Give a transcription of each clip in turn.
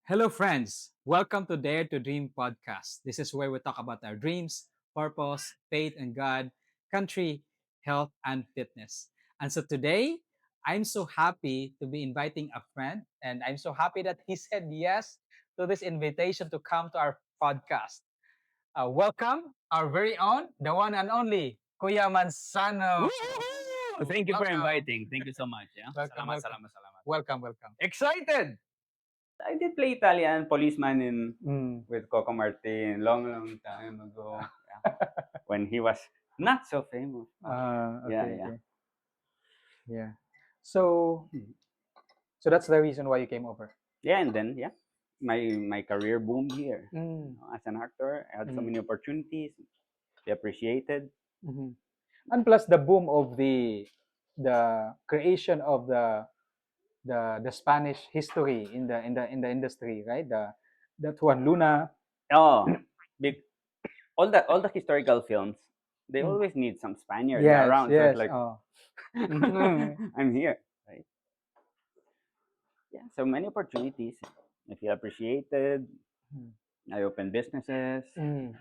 Hello, friends. Welcome to Dare2Dream Podcast. This is where we talk about our dreams, purpose, faith in God, country, health, and fitness. And so today, I'm so happy to be inviting a friend, and I'm so happy that he said yes to this invitation to come to our podcast. Welcome, our very own, the one and only, Kuya Manzano. Woo! Thank you for Welcome. inviting. Thank you so much. Yeah. Welcome, Salamat, welcome. salamat, salamat. Welcome. Excited! I did play Italian policeman in Mm. with Coco Martin long time ago. Yeah. When he was not so famous. Yeah, yeah. Okay. Yeah. So so that's the reason why you came over. Yeah, and then my career boomed here. Mm. As an actor, I had so Mm. many opportunities. They appreciated. Hmm. And plus the boom of the creation of the Spanish history in the industry, right? That Juan Luna. Oh, big all the historical films. They Mm. always need some Spaniards Yes, around. So it's yes. like Oh. Mhm. I'm here. Right? Yeah, so many opportunities. I feel appreciated. I open businesses. Mm.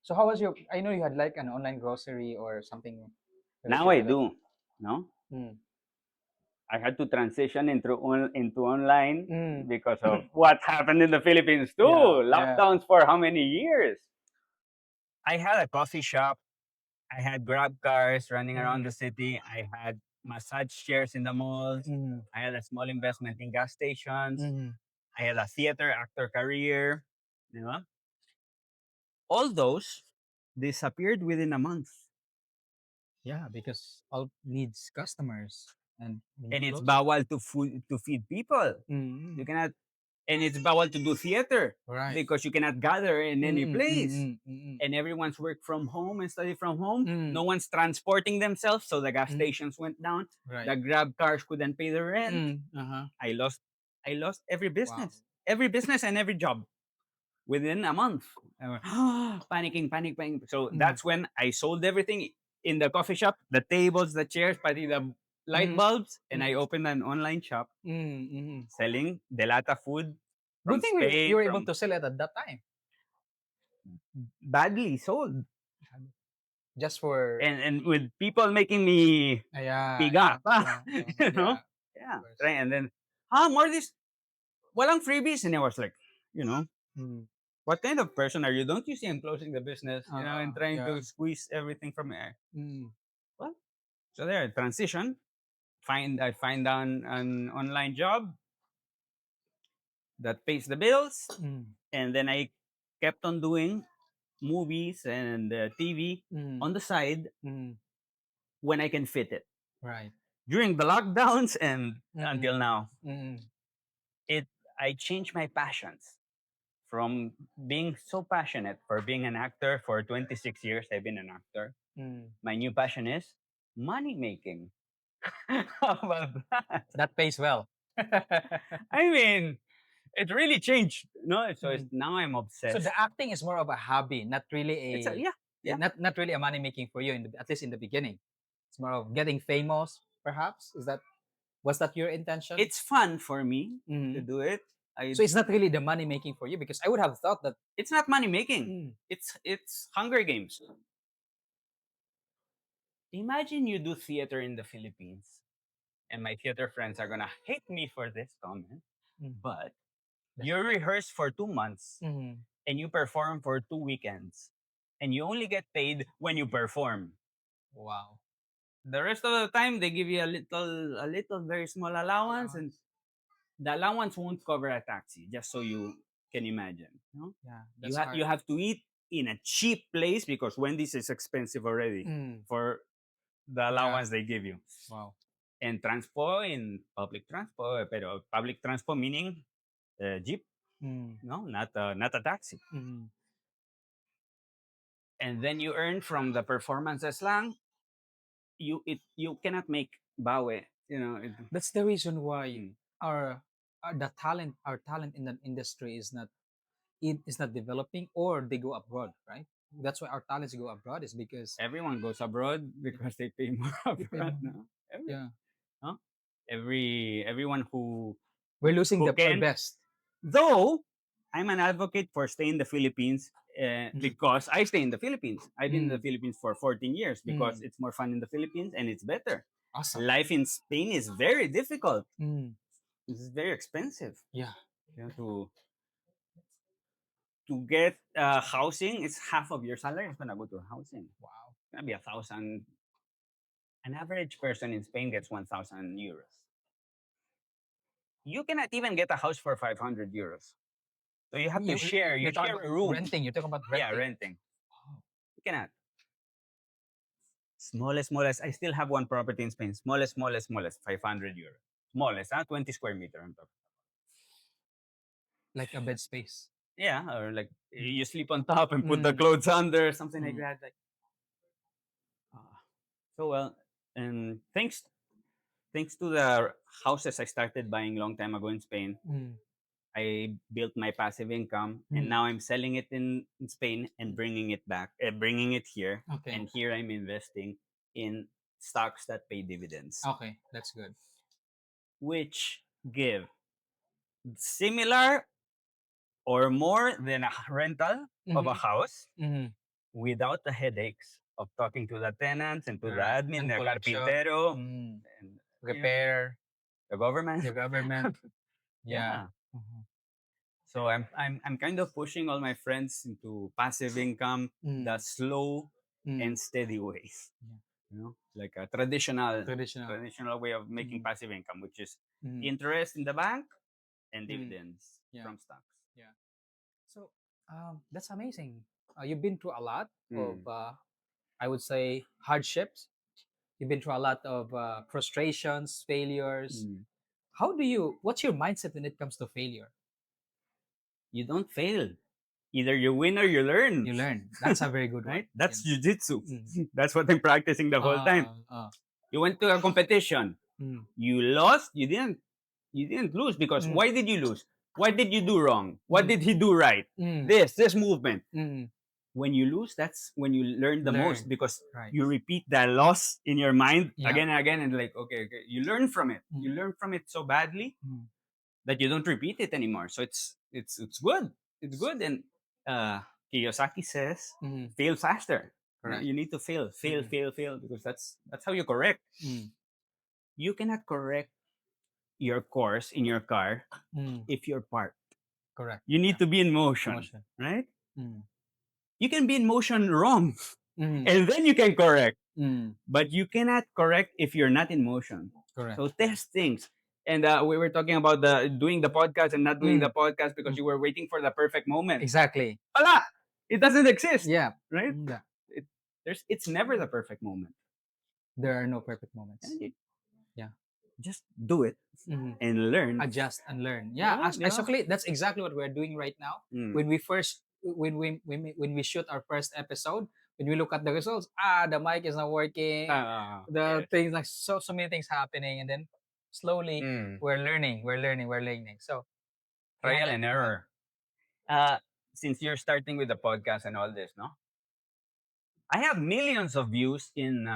So how was your? I know you had like an online grocery or something Now related I to that. do. No, Mm. I had to transition into online Mm. because of what happened in the Philippines Yeah, too. yeah. Lockdowns for how many years? I had a coffee shop. I had grab cars running around Mm. the city. I had massage chairs in the malls. Mm. I had a small investment in gas stations. Mm. I had a theater actor career. You know, all those disappeared within a month. Yeah, because all needs customers and we need And it's clothes. bawal to feed people. You Mm. cannot, and it's bawal to do theater Right. because you cannot gather in any place. Mm. And everyone's work from home and study from home. Mm. No one's transporting themselves, so the gas Mm. stations went down. Right. The grab cars couldn't pay the rent. Uh-huh. I lost, I lost Wow. every business and every job within a month. I went, panicking. So Mm. that's when I sold everything in the coffee shop, the tables, the chairs, pati the light Mm. bulbs, and I Mm. opened an online shop Mm. selling delata food Good from thing you Spain, were able from to sell it at that time. badly sold, Just for and with people making me piga pa, you know, yeah, of yeah, course. try and then more this walang freebies, and I was like, you know, Mm. what kind of person are you? Don't you see I'm closing the business, and trying Yeah. to squeeze everything from air. Mm. Well, so there, transition. I find an online job that pays the bills, Mm. and then I kept on doing movies and TV Mm. on the side Mm. when I can fit it. Right. During the lockdowns and until Mm. now, Mm. it I changed my passions from being so passionate for being an actor for 26 years. I've been an actor. Mm. My new passion is money making. How about that? That pays well. I mean, it really changed. No, so it's Mm. now I'm So obsessed. the acting is more of a hobby, not really It's a yeah. not really a money making for you at least in the beginning. It's more of getting famous, perhaps. Was that your intention? It's fun for me to Mhm. do it. I So it's not really the money making for you because I would have thought that. It's not money making. Mm. It's Hunger Games. Imagine you do theater in the Philippines, and my theater friends are gonna hate me for this comment, Mm. but That's you okay. rehearse for 2 months Mhm. and you perform for 2 weekends, and you only get paid when you perform. Wow. The rest of the time, they give you a little, very small allowance, and Allowance. the allowance won't cover a taxi. Just so you can imagine, no? Yeah, that's You hard. have to eat in a cheap place because Wendy's is expensive already Mm. for the Yeah. allowance they give you. Wow. And transpo in public transpo, pero public transpo meaning jeep, Mm. no, not a taxi. Mm. And then you earn from the performances lang. You cannot make bawe. That's the reason why Mm. our, our talent in the industry is not developing or they go abroad, right? That's why our talents go abroad is because Everyone goes abroad because they pay more they pay upfront. more. No? Yeah, Huh? Everyone we're losing who our can best. Though I'm an advocate for staying in the Philippines Mm. because I stay in the Philippines. I've been in the Mm. Philippines for 14 years because Mm. it's more fun in the Philippines and it's better. Awesome. Life in Spain is very difficult. Mm. It's very expensive. Yeah. You know, to get housing, it's half of your salary is gonna go to housing. Wow. It's gonna be 1,000. An average person in Spain gets 1,000 euros. You cannot even get a house for 500 euros. So you have to share. You You're talking share about a room. renting. You're talking about Yeah, renting. renting. Wow. You cannot. Smallest. I still have one property in Spain. Smallest. 500 euros. Smallest, 20 square meter on top. Like a bed space. Yeah, or like Mm. you sleep on top and put the Mm. clothes under, something like Mm. that. Like, ah. So well, and thanks to the houses I started buying long time ago in Spain, Mm. I built my passive income, and Mm. now I'm selling it in Spain and bringing it back, bringing it here, Okay. and here I'm investing in stocks that pay dividends, Okay. That's good. which give similar or more than a rental of a Mm-hmm. house Mm-hmm. without the headaches of talking to the tenants and to the Correct. admin, And the collection. carpintero, Mm. and Repair. the government. The government. Yeah. Yeah. Mm-hmm. So I'm kind of pushing all my friends into passive income, Mm. the slow Mm. and steady ways. Yeah. Like a traditional Traditional. traditional way of making Mm. passive income, which is Mm. interest in the bank and Mm. dividends Yeah. from stocks. Yeah. So that's amazing. You've been through a lot of, Mm. I would say, hardships. You've been through a lot of frustrations, failures. Mm. What's your mindset when it comes to failure? You don't fail. Either you win or you learn. You learn. That's a very good one. Right? That's jujitsu. Mm. That's what I'm practicing the whole time. Uh, uh, You went to a competition. mm, You lost. You didn't lose because mm, why did you lose? What did you do wrong? What mm, did he do right? mm, This movement. mm. When you lose, that's when you learn the most Learn. because Right. you repeat that loss in your mind Yeah. again and again, and like, okay, you learn from it. Mm, You learn from it so badly mm, that you don't repeat it anymore. So it's good. It's good. And Kiyosaki says, mm. fail faster. Correct. You need to fail, Mm, fail, because that's how you correct. mm, You cannot correct your course in your car mm. if you're parked. Correct. You need Yeah. to be in motion, Motion. right? Mm, You can be in motion wrong, mm, and then you can correct. mm. But you cannot correct if you're not in motion. Correct. So test things. And we were talking about the doing the podcast and not doing the Mm, podcast because mm. you were waiting for the perfect moment. Exactly. Wala! It doesn't exist, Yeah. right? Mm, yeah. It's never the perfect moment. There are no perfect moments. And you Yeah. just do it Mhm. and learn. Adjust and learn. Yeah, Yeah, yeah. actually, that's exactly what we're doing right now. Mm. When we shoot our first episode, when we look at the results, the mic is not working, the Yes. things like so many things happening, and then slowly Mm. we're learning. So Trial and error. Uh, since you're starting with the podcast and all this, no? I have millions of views in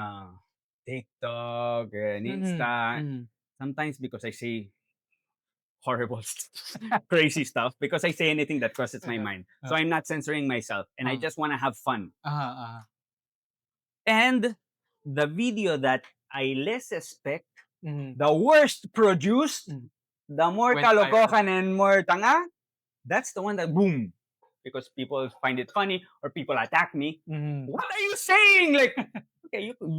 TikTok and Mm-hmm. Insta. Mm-hmm. Sometimes because I say horrible, crazy stuff, because I say anything that crosses my mind. So I'm not censoring myself, and I just want to have fun. And the video that I less expect, Mm-hmm. the worst produced, Mm. the more Went viral. kalokohan and more tanga, that's the one that boom. Because people find it funny or people attack me. Mm-hmm. What are you saying? Like, okay, you could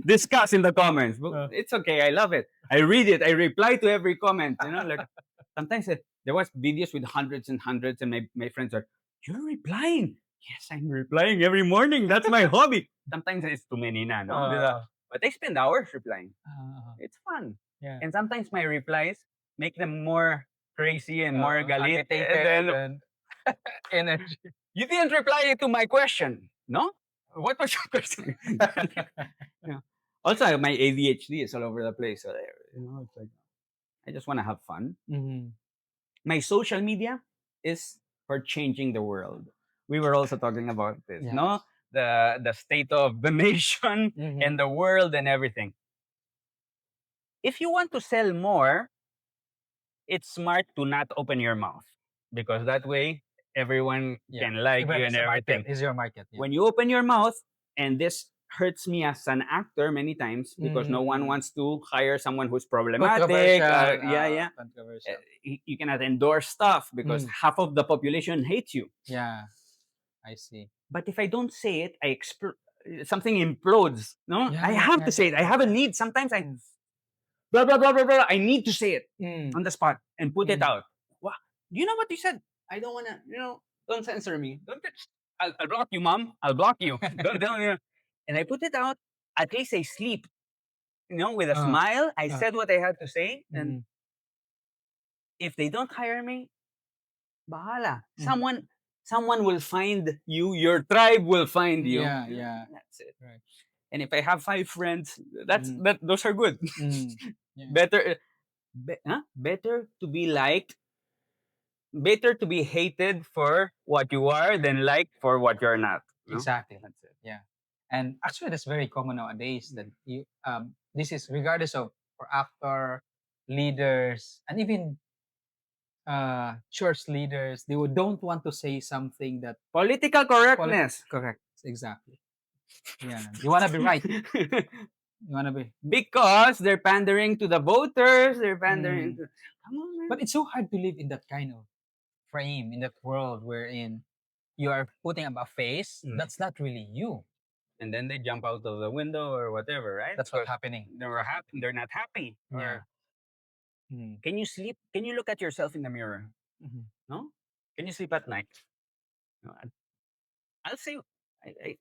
discuss in the comments. But it's okay. I love it. I read it. I reply to every comment. Like sometimes there was videos with hundreds and hundreds, and my friends are, you're replying. Yes, I'm replying every morning. That's my hobby. Sometimes it's too many na, no? But I spend hours replying. It's fun. Yeah. And sometimes my replies make them more crazy and more galit. Agitated And then, and energy. you didn't reply to my question, no? What was your question? Yeah. Also, my ADHD is all over the place. So, it's like I just want to have fun. Mm-hmm. My social media is for changing the world. We were also talking about this, Yeah. no? The state of the nation Mm-hmm. and the world and everything. If you want to sell more, it's smart to not open your mouth because that way everyone Yeah. can like But you it's and a market. everything. It's your market. Yeah. When you open your mouth, and this hurts me as an actor many times because no one Mm. wants to hire someone who's problematic. Controversial. Yeah, yeah. Controversial. You cannot endorse stuff because Mm. half of the population hates you. Yeah. I see. But if I don't say it, something implodes. No, Yeah. I Yeah. have Yeah. to Yeah. say it. I Yeah. have a need. Sometimes I Mm. blah blah blah blah blah. I need to say it Mm. on the spot and put it Mm. out. What? Do you know what you said? I don't wanna. Don't censor me. Don't. I'll block you, mom. I'll block you. Don't. And I put it out. At least I sleep. With a Uh, smile. I uh, said what I had to say, and mm. if they don't hire me, bahala. Mm. Someone will find you. Your tribe will find you. Yeah. Yeah. That's it. Right. And if I have 5 friends, Mm. those are good. Mm. Yeah. better, better to be liked, better to be hated for what you are than liked for what you're not. No, Exactly. that's it. Yeah. And actually, that's very common nowadays. That Mm. you this is regardless of for actor, leaders, and even church leaders. Don't want to say something that Political politics. correctness. Correct. Exactly. Yeah. You wanna be right. You wanna be. Because they're pandering to the voters. They're pandering Mm. to. Come on, man. But it's so hard to live in that kind of frame in that world wherein you are putting up a face Mm. that's not really you. And then they jump out of the window or whatever, right? That's what's happening. They're not happy. Yeah. Or Mm. can you sleep? Can you look at yourself in the mirror? Mhm. No. Can you sleep at night? No, I'll say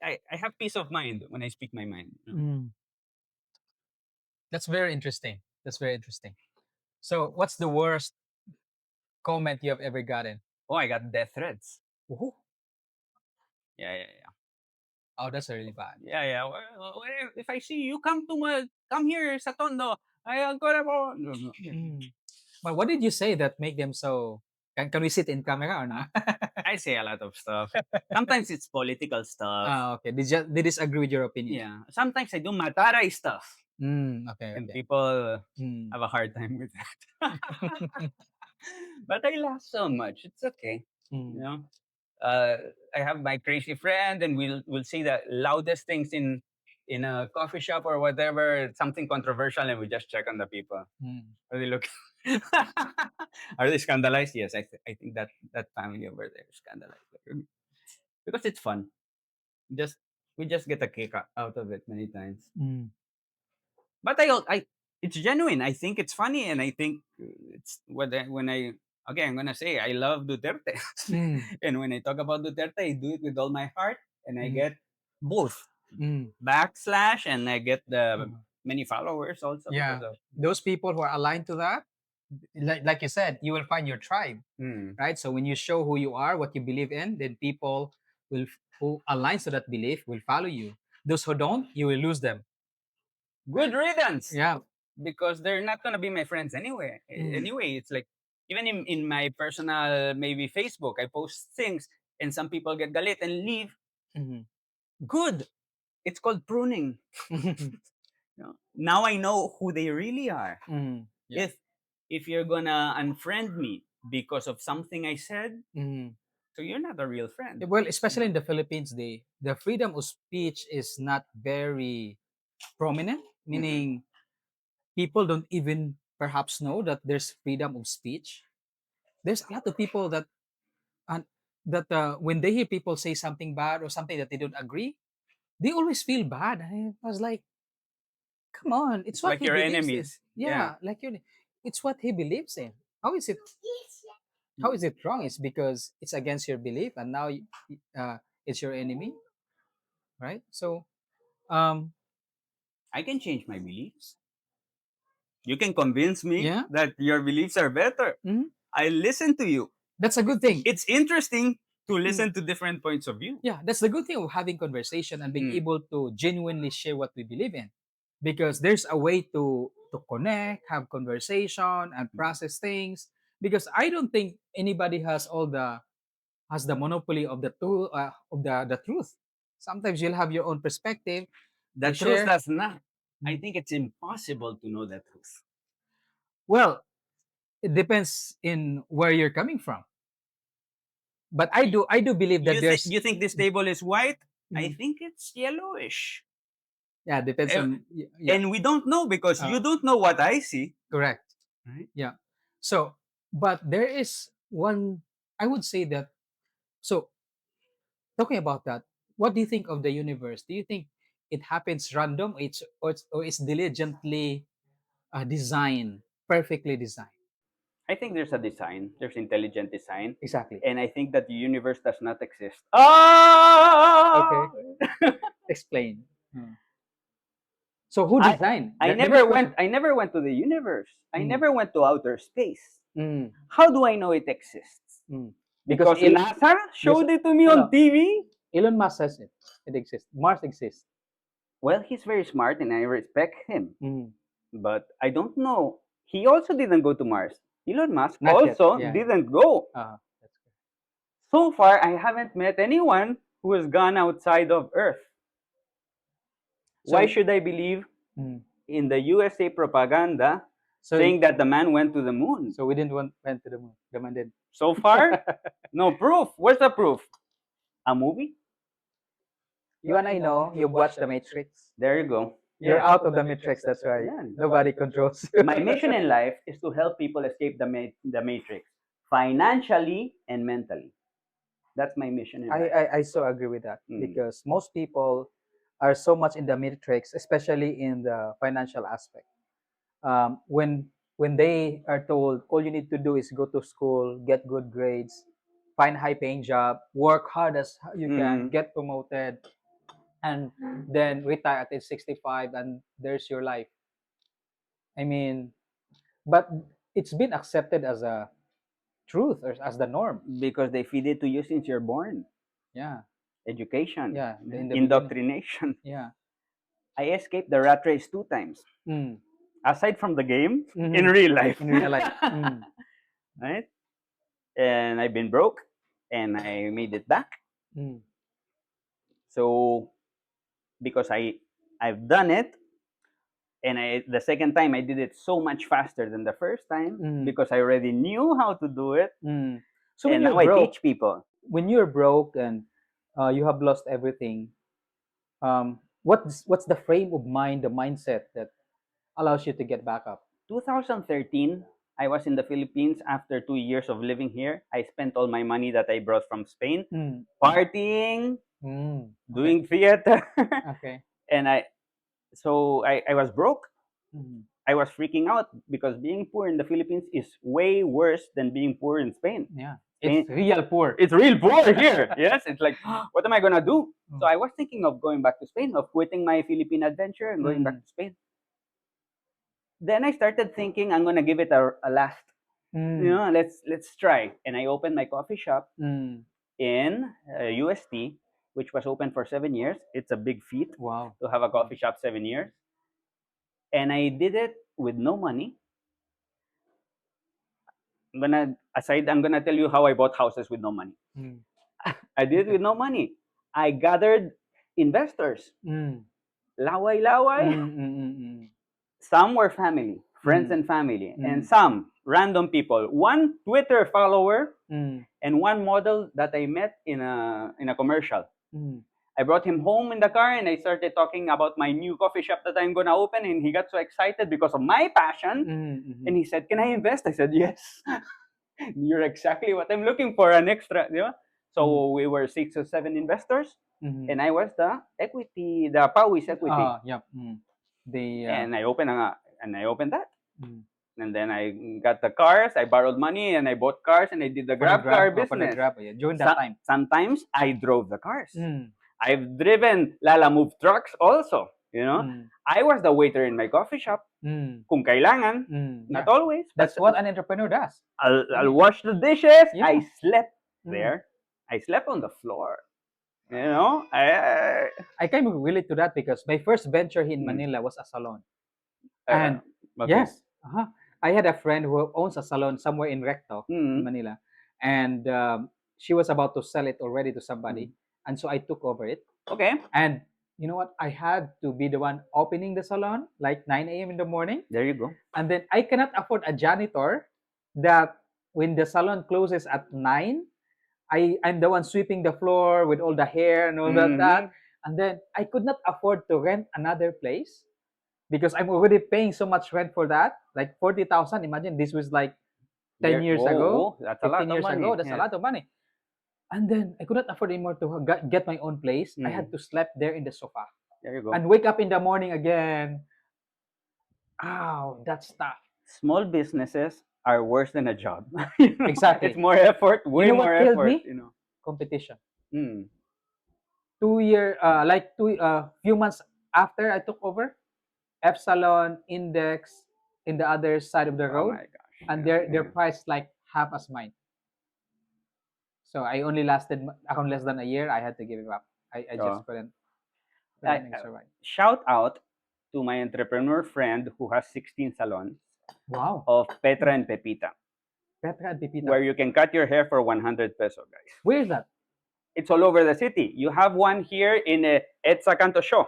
I have peace of mind when I speak my mind. Mm. That's very interesting. That's very interesting. So, what's the worst comment you have ever gotten? Oh, I got death threats. Woohoo. Yeah, yeah, Oh, that's really bad. yeah, yeah. If I see you, come here sa Tondo. I'm gonna go. Mm. But what did you say that make them so? Can we sit in camera or not? I say a lot of stuff. Sometimes it's political stuff. Okay. They disagree with your opinion? Yeah. Sometimes I do mataray stuff, Okay. and Okay. people Mm. have a hard time with that. But I laugh so much. It's okay. You Mm. know. Uh, I have my crazy friend, and we'll say the loudest things in a coffee shop or whatever, something controversial, and we just check on the people. Mm. Are they looking? Are they scandalized? Yes, I think that family over there is scandalized because it's fun. Just we just get a kick out of it many times. Mm. But it's genuine. I think it's funny, and I think it's when I again I'm gonna say I love Duterte, Mm. and when I talk about Duterte, I do it with all my heart, and I Mm. get both Mm. backslash, and I get the Uh-huh. many followers also because Yeah. of. Those people who are aligned to that, like you said, you will find your tribe, Mm. right? So when you show who you are, what you believe in, then people who aligns to that belief will follow you. Those who don't, you will lose them. Good riddance, Yeah. because they're not gonna be my friends anyway. Mm. Anyway, it's like even in my personal maybe Facebook, I post things, and some people get galit and leave. Mhm. Good. It's called pruning. Now I know who they really are. Mm. Yeah. If you're gonna unfriend me because of something I said, Mm. so you're not a real friend. Well, especially No. in the Philippines, the freedom of speech is not very prominent, Mm-mm. meaning people don't even perhaps know that there's freedom of speech. There's a lot of people and when they hear people say something bad or something that they don't agree, they always feel bad. I was like, come on, it's It's what like he your believes in. enemies. Yeah. Yeah, it's what he believes in. How is it? How is it wrong? It's because it's against your belief, and now it's your enemy, right? So, um, I can change my beliefs. You can convince me yeah, that your beliefs are better. mhm, I listen to you. that's a good thing. It's interesting to Mm. listen to different points of view. Yeah, that's the good thing of having conversation and being Mm. able to genuinely share what we believe in, because there's a way to connect, have conversation, and process things. Because I don't think anybody has the monopoly of the truth. Sometimes you'll have your own perspective. The You truth share. does not. I Mm. think it's impossible to know the truth. Well, it depends in where you're coming from. But I do believe that there's You think this table is white? I Mhm. think it's yellowish. Yeah, depends Eh, on yeah, And we don't know because uh, you don't know what I see. correct. Right? Yeah. So, but there is one, I would say that, so talking about that, what do you think of the universe? Do you think it happens random, or it's diligently designed, perfectly designed? I think there's a design. There's intelligent design. Exactly. And I think that the universe does not exist. Ah! Okay. Explain. Hmm. So who I designed? I The first never question. went I never went to the universe. I Mm, never went to outer space. mm, How do I know it exists? mm. Because Because NASA because showed it to me no, on no, TV? Elon Musk says it. It exists. Mars exists. Well, he's very smart and I respect him. Mm. But I don't know. He also didn't go to Mars. Elon Musk Not yet. also Yeah. didn't go. That's good. So far, I haven't met anyone who has gone outside of Earth. Why So, should I believe mm. in the USA propaganda so, saying that the man went to the moon? so we didn't went to the moon. The man did. So far, no proof. Where's the proof? A movie? You and I know you've watched The Matrix. There you go. You're Yeah. out of the Matrix. That's why Yeah. nobody controls you. My mission in life is to help people escape the matrix financially and mentally. That's my mission in I, life. I so agree with that Mm. because most people are so much in the matrix, especially in the financial aspect. When they are told all you need to do is go to school, get good grades, find high paying job, work hard as you can, Mm. get promoted, and then retire at age 65, and there's your life. I mean, but it's been accepted as a truth or as the norm. Because they feed it to you since you're born. Yeah, Education, yeah, in the beginning. indoctrination. Yeah. I escaped the rat race 2 times. Mm. Aside from the game, in Mhm. real life. In real life. Mm. Right? And I've been broke and I made it back. Mm. So because I've done it and the second time I did it so much faster than the first time Mm. because I already knew how to do it Mm. So and now I teach people. when you're broke and you have lost everything, what's the frame of mind, the mindset that allows you to get back up? 2013, I was in the Philippines after 2 years of living here. I spent all my money that I brought from Spain, Mm. partying, Mm. Okay. doing theater, Okay. and I was broke. Mm. I was freaking out because being poor in the Philippines is way worse than being poor in Spain. Yeah. Spain, It's real poor. it's real poor here. Yes, it's like, what am I gonna do? So Mm. I was thinking of going back to Spain, of quitting my Philippine adventure and going back Mm. to Spain. Then I started thinking I'm gonna give it a last. Mm. Let's try. And I opened my coffee shop Mm. in UST, which was open for 7 years. It's a big feat Wow. to have a coffee shop 7 years. And I did it with no money. I'm gonna tell you how I bought houses with no money. Mm. I did it with no money. I gathered investors, Mm. laway-laway. Mm. Mm. Mm. Some were family, friends Mm. and family, and Mm. some random people. One Twitter follower Mm. and one model that I met in a commercial. Mm. I brought him home in the car and I started talking about my new coffee shop that I'm gonna open, and he got so excited because of my passion. Mm. Mm. And he said, "Can I invest?" I said, "Yes." You're exactly what I'm looking for, an extra, you know? Mm. So we were 6 or 7 investors, Mm. and I was the Powis equity, Yep. Mm. The and I opened that, mm. and then I got the cars. I borrowed money and I bought cars, and I did the For the grab car for the business. grab, yeah, during that time. Sometimes I drove the cars. Mm. I've driven Lala Move trucks also. Mm. I was the waiter in my coffee shop. Mm. Kung kailangan, Mm. not Yeah. always, but That's what an entrepreneur does. I'll wash the dishes. Yeah. I slept Mm. there. I slept on the floor. I I can relate to that because my first venture here in Mm. Manila was a salon. uh, And okay. yes, I had a friend who owns a salon somewhere in Recto in Mm. Manila, and she was about to sell it already to Mm. somebody, and so I took over it. Okay. And you know what? I had to be the one opening the salon like 9 a.m. in the morning, There you go. and then I cannot afford a janitor that when the salon closes at 9, I'm the one sweeping the floor with all the hair and all that. Mm-hmm. And then I could not afford to rent another place because I'm already paying so much rent for that, like 40,000. Imagine this was like 10 Yeah. years Whoa, ago, whoa, that's a lot 15 of years ago. money. That's a Yes. lot of money. And then I could not afford anymore to get my own place. I had Mm. to sleep there in the sofa There you go. and wake up in the morning again. Ow, that's tough. Small businesses are worse than a job. You know, it's Exactly. more effort, You way know more what killed effort. me? You know. Competition. Mm. 2 year, like few months after I took over, Epsilon Index in the other side of the Oh road, my gosh. and Yeah. their Yeah. price like half as mine. So I only lasted around less than a year. I had to give it up. I just So couldn't survive. shout out to my entrepreneur friend who has 16 salons Wow. of Petra and Pepita, Petra and Pipita. where you can cut your hair for 100 peso, guys. Where is that? It's all over the city. You have one here in Etsa Canto Show.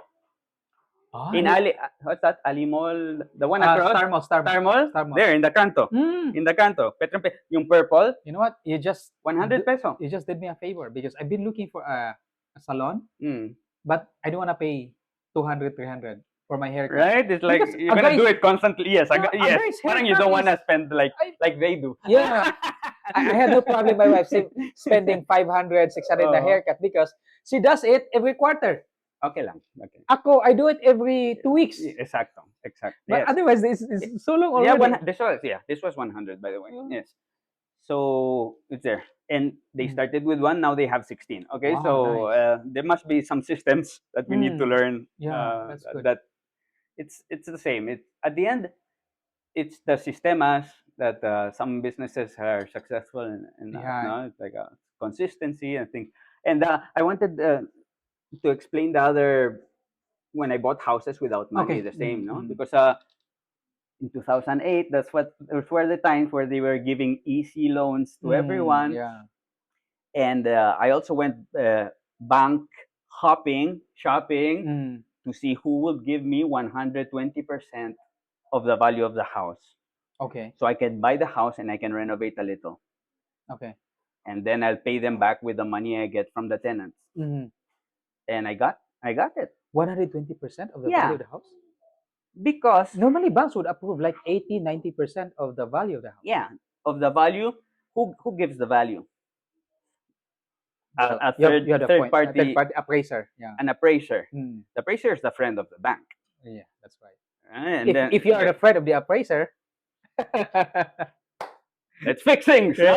Ah, In Ali, what's that? Ali Mall, the one across? Star Mall, Star Mall. Star Mall? Star Mall. There, in the canto. Mm. In the canto. Petra and yung purple, You know what? 100 peso. you just did me a favor because I've been looking for a salon, Mm. but I don't want to pay 200, 300 for my haircut. Right? It's like Because you're gonna do it constantly. Yes, yeah, a yes. guy's Parang you haircut don't wanna is spend I, like they do. yeah. I had no problem my wife spending 500, 600 the Oo. haircut because she does it every quarter. Okay lang. Okay. Ako, I do it every 2 weeks. Exacto. Exacto. But Yes. otherwise, it's so long Yeah, already. this was 100 by the way. Oh. Yes. So it's there. And they Mm. started with one, now they have 16. Okay, Wow, so nice. there must be some systems that we need to Mm. learn. Yeah, that's good. That it's the same. It at the end, it's the sistemas that some businesses are successful in Yeah. no, it's like a consistency and things. And I wanted to explain the other when I bought houses without money, Okay. the same, no, Mm. because in 2008, those were the times where they were giving easy loans to everyone. Yeah. And I also went bank shopping Mm. to see who would give me 120% of the value of the house. Okay. So I can buy the house and I can renovate a little. Okay. And then I'll pay them back with the money I get from the tenants. Mm-hmm. And I got it. 120% of the Yeah. value of the house? Because Normally, banks would approve like 80, 90% of the value of the house. yeah, of the value, who gives the value? Well, A you have the third point. A third party, party appraiser. Yeah. an appraiser. Mm. The appraiser is the friend of the bank. Yeah, that's right. And then If you are the friend of the appraiser, let's fix things. No?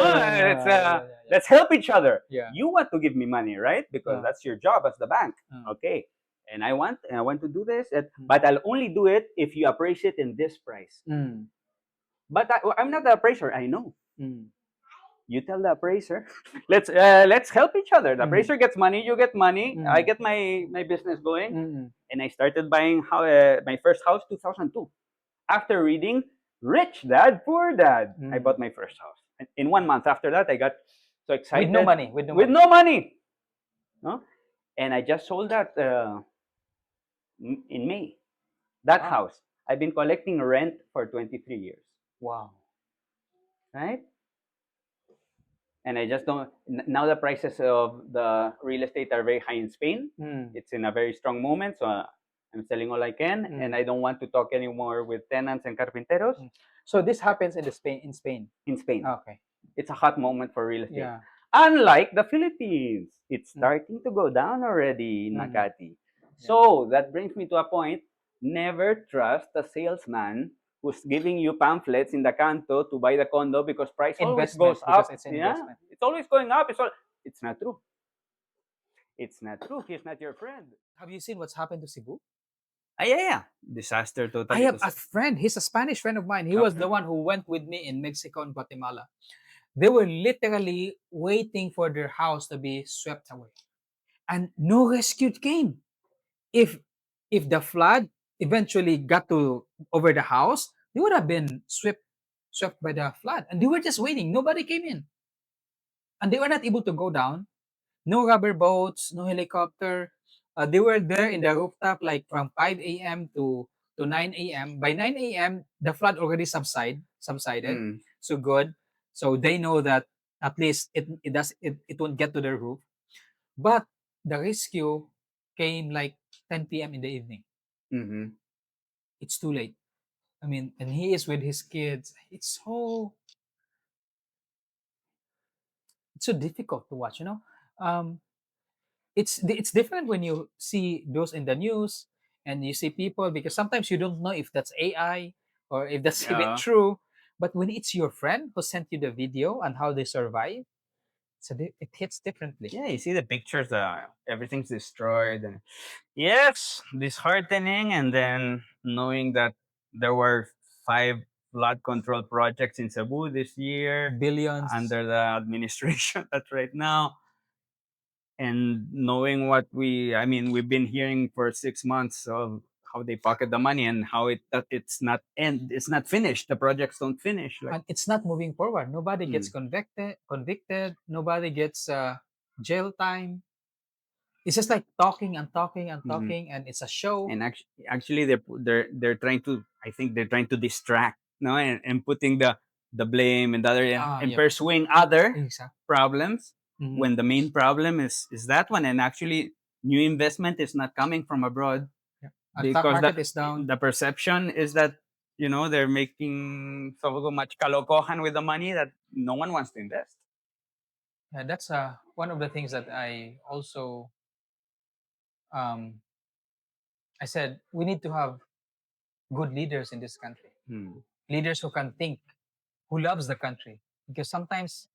Let's help each other. Yeah. You want to give me money, right? Because that's your job as the bank. Okay. And I want to do this, but I'll only do it if you appraise it in this price. Mm. But I'm not the appraiser. I know. Mm. You tell the appraiser. Let's help each other. The appraiser gets money. You get money. I get my business going. Mm. And I started buying my first house 2002. After reading Rich Dad Poor Dad, I bought my first house. And in 1 month after that, I got so excited. With no money. With no money. No? And I just sold that in May. That house. I've been collecting rent for 23 years. Wow. Right? And I just don't. Now the prices of the real estate are very high in Spain. It's in a very strong moment. So I'm selling all I can. And I don't want to talk anymore with tenants and carpinteros. So this happens in Spain. In Spain. Okay. It's a hot moment for real estate. Yeah. Unlike the Philippines, it's starting to go down already in Makati. So that brings me to a point. Never trust a salesman who's giving you pamphlets in the canto to buy the condo because price always goes up. It's investment. It's always going up. It's not true. It's not true. He's not your friend. Have you seen what's happened to Cebu? Yeah. Disaster totally. I have a friend. He's a Spanish friend of mine. He was the one who went with me in Mexico and Guatemala. They were literally waiting for their house to be swept away, and no rescue came. If the flood eventually got to over the house, they would have been swept by the flood, and they were just waiting. Nobody came in, and they were not able to go down. No rubber boats, no helicopter. They were there in the rooftop like from 5 a.m. to 9 a.m. By 9 a.m., the flood already subsided. so good. So they know that at least it won't get to their roof. But the rescue came like 10 p.m. in the evening. Mm-hmm. It's too late. I mean, and he is with his kids. It's so difficult to watch. Um, it's different when you see those in the news and you see people, because sometimes you don't know if that's AI or if that's even Yeah. true. But when it's your friend who sent you the video and how they survive, it hits differently. Yeah, you see the pictures, everything's destroyed. And yes, disheartening. And then knowing that there were 5 flood control projects in Cebu this year Billions. under the administration that's right now. And knowing I mean, we've been hearing for 6 months of how they pocket the money and how it's not finished. The projects don't finish. Like, And it's not moving forward. Nobody gets hmm. convicted. Nobody gets jail time. It's just like talking and talking and Mhm. talking, and it's a show. And actually, they're trying to. I think they're trying to distract, no, and putting the blame and the other, and Yep. pursuing other Exactly. problems Mhm. when the main problem is that one. And actually, new investment is not coming from abroad Yeah. And stock because market is down. the perception is that they're making so much kalokohan with the money that no one wants to invest. Yeah, that's one of the things that um, I said we need to have good leaders in this country. Hmm. Leaders who can think, who loves the country. Because sometimes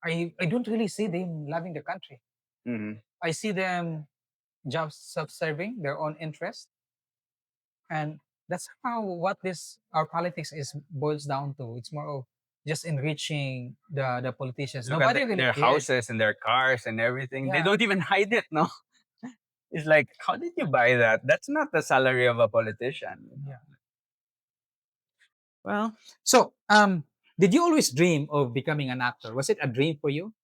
I don't really see them loving the country. Mhm. I see them just self-serving, their own interest, and that's how what this our politics is boils down to. It's more of just enriching the politicians. Look at Nobody really their cares. houses and their cars and everything. They Yeah, don't even hide it, no. It's like, how did you buy that? That's not the salary of a politician. yeah. Well, So, did you always dream of becoming an actor? Was it a dream for you?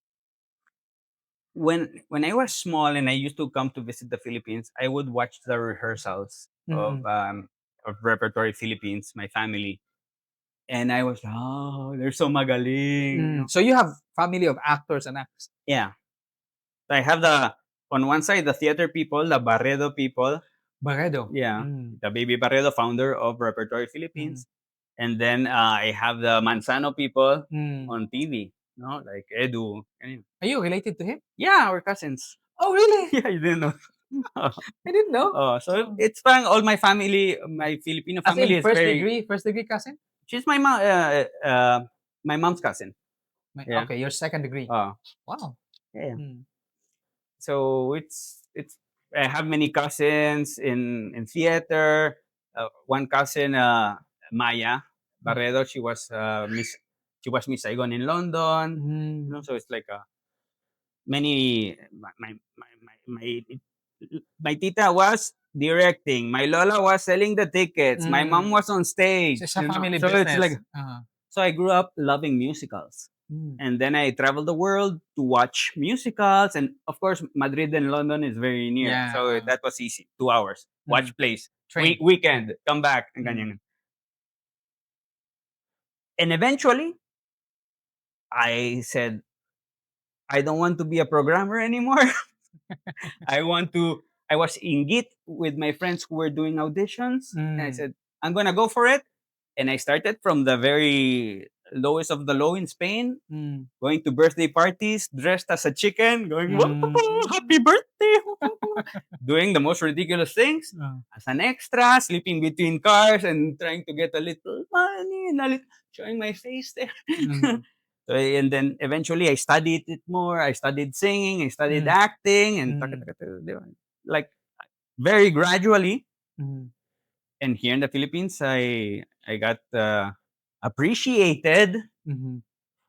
when I was small and I used to come to visit the Philippines, I would watch the rehearsals Mm-mm. of Repertory Philippines, my family, and I was, oh, they're so magaling. So you have family of actors and actors. Yeah, I have on one side the theater people, the Barredo people. Barredo. Yeah, the baby Barredo, founder of Repertory Mm. Philippines. And then I have the Manzano people Mm. on TV, no, like Edu. Are you related to him? Yeah, we're cousins. Oh, really? Yeah, you didn't know. I didn't know. So Oh. it's fine. All my family, my Filipino As family in is very. first degree cousin? She's my mom's cousin. Yeah. Okay, your second degree. Uh, Wow. yeah. Mm. So it's. I have many cousins in theater. One cousin, Maya Mm. Barredo, she was Miss Saigon in London. Mm. So it's like many my tita was directing, my lola was selling the tickets, my mom Mm. was on stage, It's a family so it's business. like, so I grew up loving musicals. Mm. And then I traveled the world to watch musicals, and of course Madrid and London is very near, Yeah. so that was easy. 2 hours, Mm. watch plays, Train. weekend, come back, and Mm. ganyan. And eventually I said, I don't want to be a programmer anymore. I want to. I was in Git with my friends who were doing auditions, and I Mm. said, I'm gonna go for it. And I started from the very lowest of the low in Spain, Mm. going to birthday parties, dressed as a chicken, going, Mm. "Whoa, happy birthday," doing the most ridiculous things. Uh, As an extra, sleeping between cars and trying to get a little money and showing my face there. mm. So, and then eventually I studied it more. I studied singing, I studied Mm. acting, and Mm. like very gradually. Mm. And here in the Philippines, I got appreciated Mhm.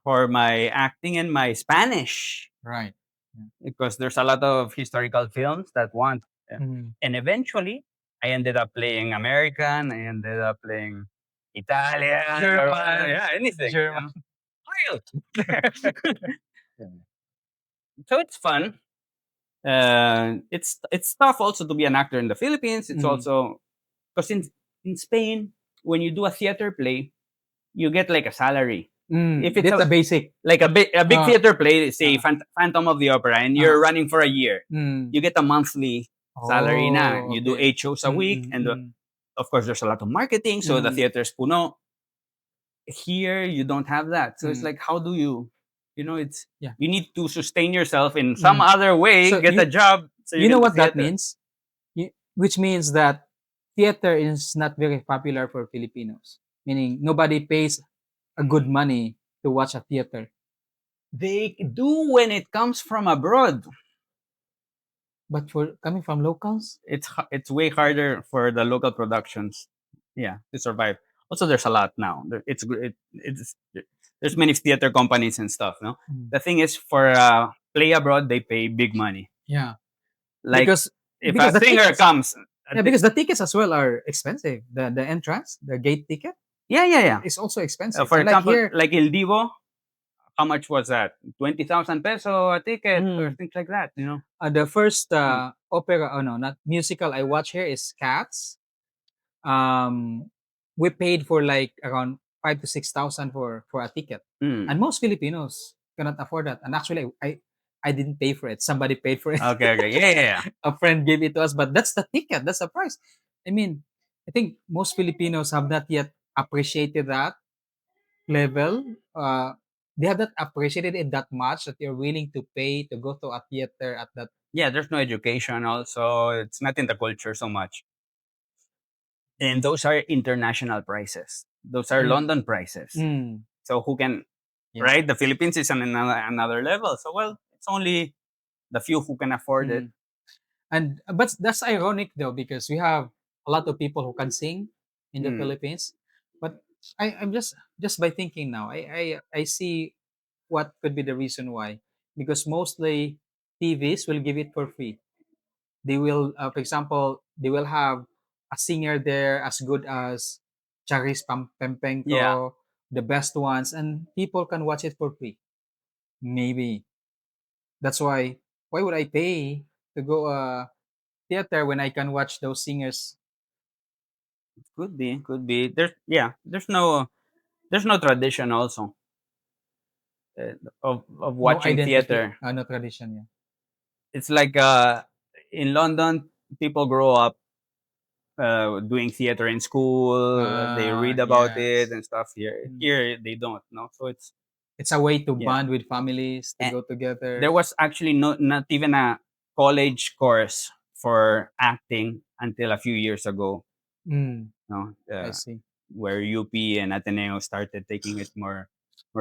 for my acting and my Spanish, Right. Yeah. because there's a lot of historical films that want. Mhm. And eventually, I ended up playing American. I ended up playing Italian, or German. yeah, anything. German. Wild. So it's fun. It's tough also to be an actor in the Philippines. It's Mm. also because in Spain, when you do a theater play, you get like a salary. If it's That's a basic. like a big Uh, theater play, say uh, Phantom of the Opera, and you're uh, running for a year, mm. you get a monthly salary na. Oh, You do okay. 8 shows a week, and of course, there's a lot of marketing, so the Mm. theater's puno. Here, you don't have that. So it's Mm. like, how do you, it's, Yeah. you need to sustain yourself in some Mm. other way, So get a job, so you you know can do what that theater. means? Which means that theater is not very popular for Filipinos. Meaning nobody pays a good money to watch a theater. They do when it comes from abroad. But for coming from locals, It's way harder for the local productions, yeah, to survive. Also, there's a lot now. It's there's many theater companies and stuff. No, mm. the thing is, for play abroad, they pay big money. Yeah, Like, because if a because the singer tickets, comes, yeah, because the tickets as well are expensive. The entrance, the gate ticket yeah, yeah, yeah. is also expensive. For Unlike example, here, like Il Divo, how much was that? 20,000 peso a ticket or mm, things like that. the first Mm. opera, oh no, not musical I watch here is Cats. Um, we paid for like around 5 to 6 thousand for a ticket, Mm. and most Filipinos cannot afford that. And actually, I didn't pay for it. Somebody paid for it. Okay, okay, yeah, yeah, yeah. A friend gave it to us, but that's the ticket. That's the price. I mean, I think most Filipinos have not yet appreciated that level. They have not appreciated it that much that you're willing to pay to go to a theater at that. Yeah, there's no education. Also, it's not in the culture so much. And those are international prices. Those are Mm, London prices. mm, So who can, yeah. right? The Philippines is on another level. So, well, it's only the few who can afford it. Mm. And but that's ironic though because we have a lot of people who can sing in the Mm. Philippines. But I'm just by thinking now, I see what could be the reason why. Because mostly TVs will give it for free. They will, for example, they will have a singer there as good as Charis Yeah, Pempenko, the best ones, and people can watch it for free. Maybe that's why would I pay to go theater when I can watch those singers? could be, could be. There's no tradition also, of No watching identity, theater. no tradition. Yeah. It's like, in London, people grow up doing theater in school. They read about it Yes. and stuff. Here, Mm. here they don't. No, so it's, It's a way to yeah. bond with families to And go there together. was actually not even a college course for acting until a few years ago. Mm, No, I see. where UP and Ateneo started taking it more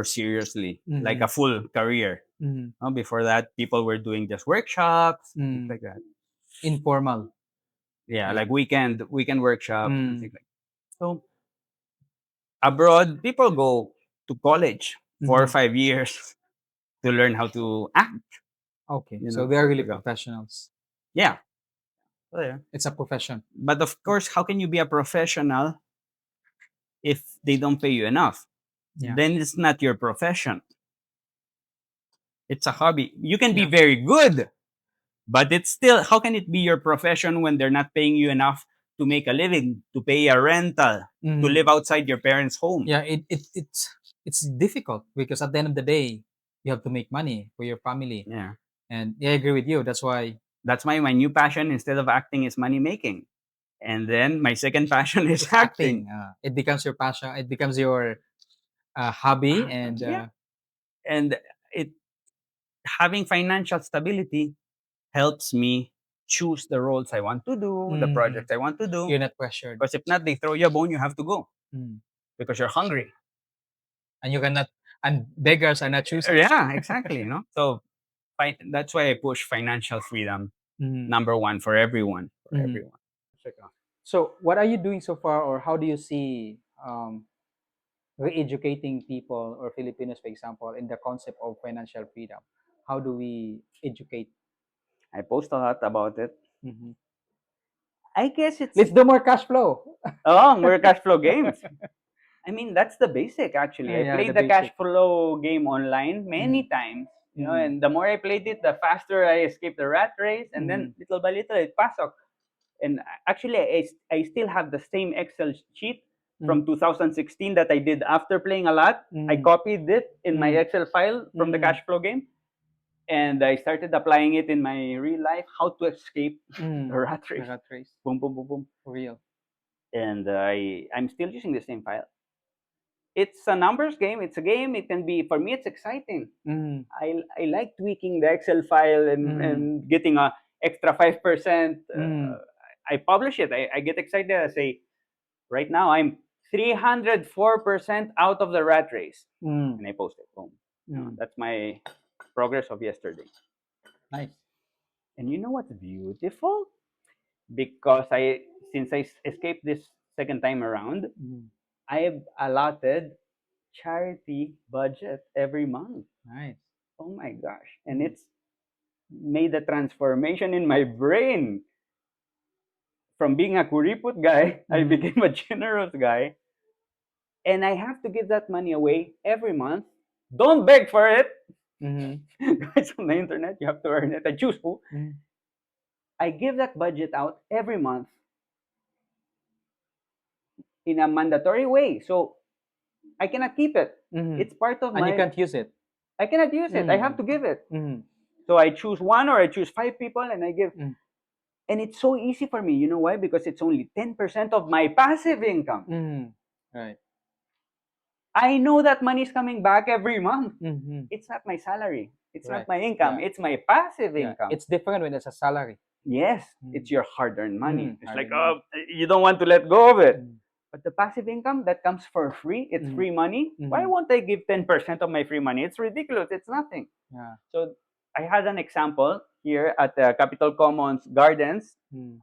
seriously, like Mm-hmm. a full career. Mm-hmm. No, before that, people were doing just workshops, things Mm. like that. Informal. Yeah, Yeah. like weekend workshops and Mm. things like that. So abroad, people go to college 4 or 5 years to learn how to act. Okay, so they're So really there you go. professionals. Yeah. So, yeah. It's a profession. But of course, how can you be a professional if they don't pay you enough? Yeah. Then it's not your profession. It's a hobby. You can be Yeah. very good, but it's still, how can it be your profession when they're not paying you enough to make a living, to pay a rental, to Mm. live outside your parents' home? Yeah. It's difficult because at the end of the day, you have to make money for your family. Yeah. And yeah, I agree with you. That's why That's why my new passion, instead of acting, is money making. And then my second passion is it's acting. acting. It becomes your passion. It becomes your hobby. And Yeah. And it having financial stability helps me choose the roles I want to do, the mhm, projects I want to do. you're not pressured. Because if not, they throw you a bone, you have to go Mm. because you're hungry. And you cannot. And beggars are not choosers. Yeah, exactly. So that's why I push financial freedom, Mhm, number one, for everyone. For mhm. everyone. So, what are you doing so far, or how do you see re-educating people or Filipinos, for example, in the concept of financial freedom? How do we educate? I post a lot about it. Mhm. I guess it's, Let's do more cash flow. more cash flow games. I mean, that's the basic, actually. I Yeah, the played the cash basic. flow game online Mm, many times, mm, and the more I played it, the faster I escaped the rat race, and then mm, little by little it pasok. And actually, I still have the same Excel sheet from 2016 that I did after playing a lot. I copied it in my Excel file from the cash flow game, and I started applying it in my real life. How to escape the rat The race. rat race. Boom, boom, boom, boom. For real. And I'm still using the same file. It's a numbers game. It's a game. It can be, for me, it's exciting. I like tweaking the Excel file and getting a extra 5%. I publish it. I get excited. I say, right now I'm 304% out of the rat race, and I post it. Boom. That's my progress of yesterday. Nice. And you know what's beautiful? Because since I escaped this second time around, I've allotted charity budget every month. Nice. Oh my gosh. And it's made a transformation in my brain. From being a kuriput guy, I became a generous guy. And I have to give that money away every month. Don't beg for it. Guys on the internet, you have to earn it. I choose who. I give that budget out every month in a mandatory way. So I cannot keep it. It's part of And my. you can't use it. I cannot use it. I have to give it. So I choose one or I choose 5 people and I give. And it's so easy for me. You know why? Because it's only 10% of my passive income. Right. I know that money is coming back every month. It's not my salary. It's not my income. It's my passive income. It's different when it's a salary. Yes, it's your hard-earned money. It's like, oh, you don't want to let go of it. But the passive income that comes for free, it's free money. Why won't I give 10% of my free money? It's ridiculous. It's nothing. So I had an example here at the Capitol Commons Gardens.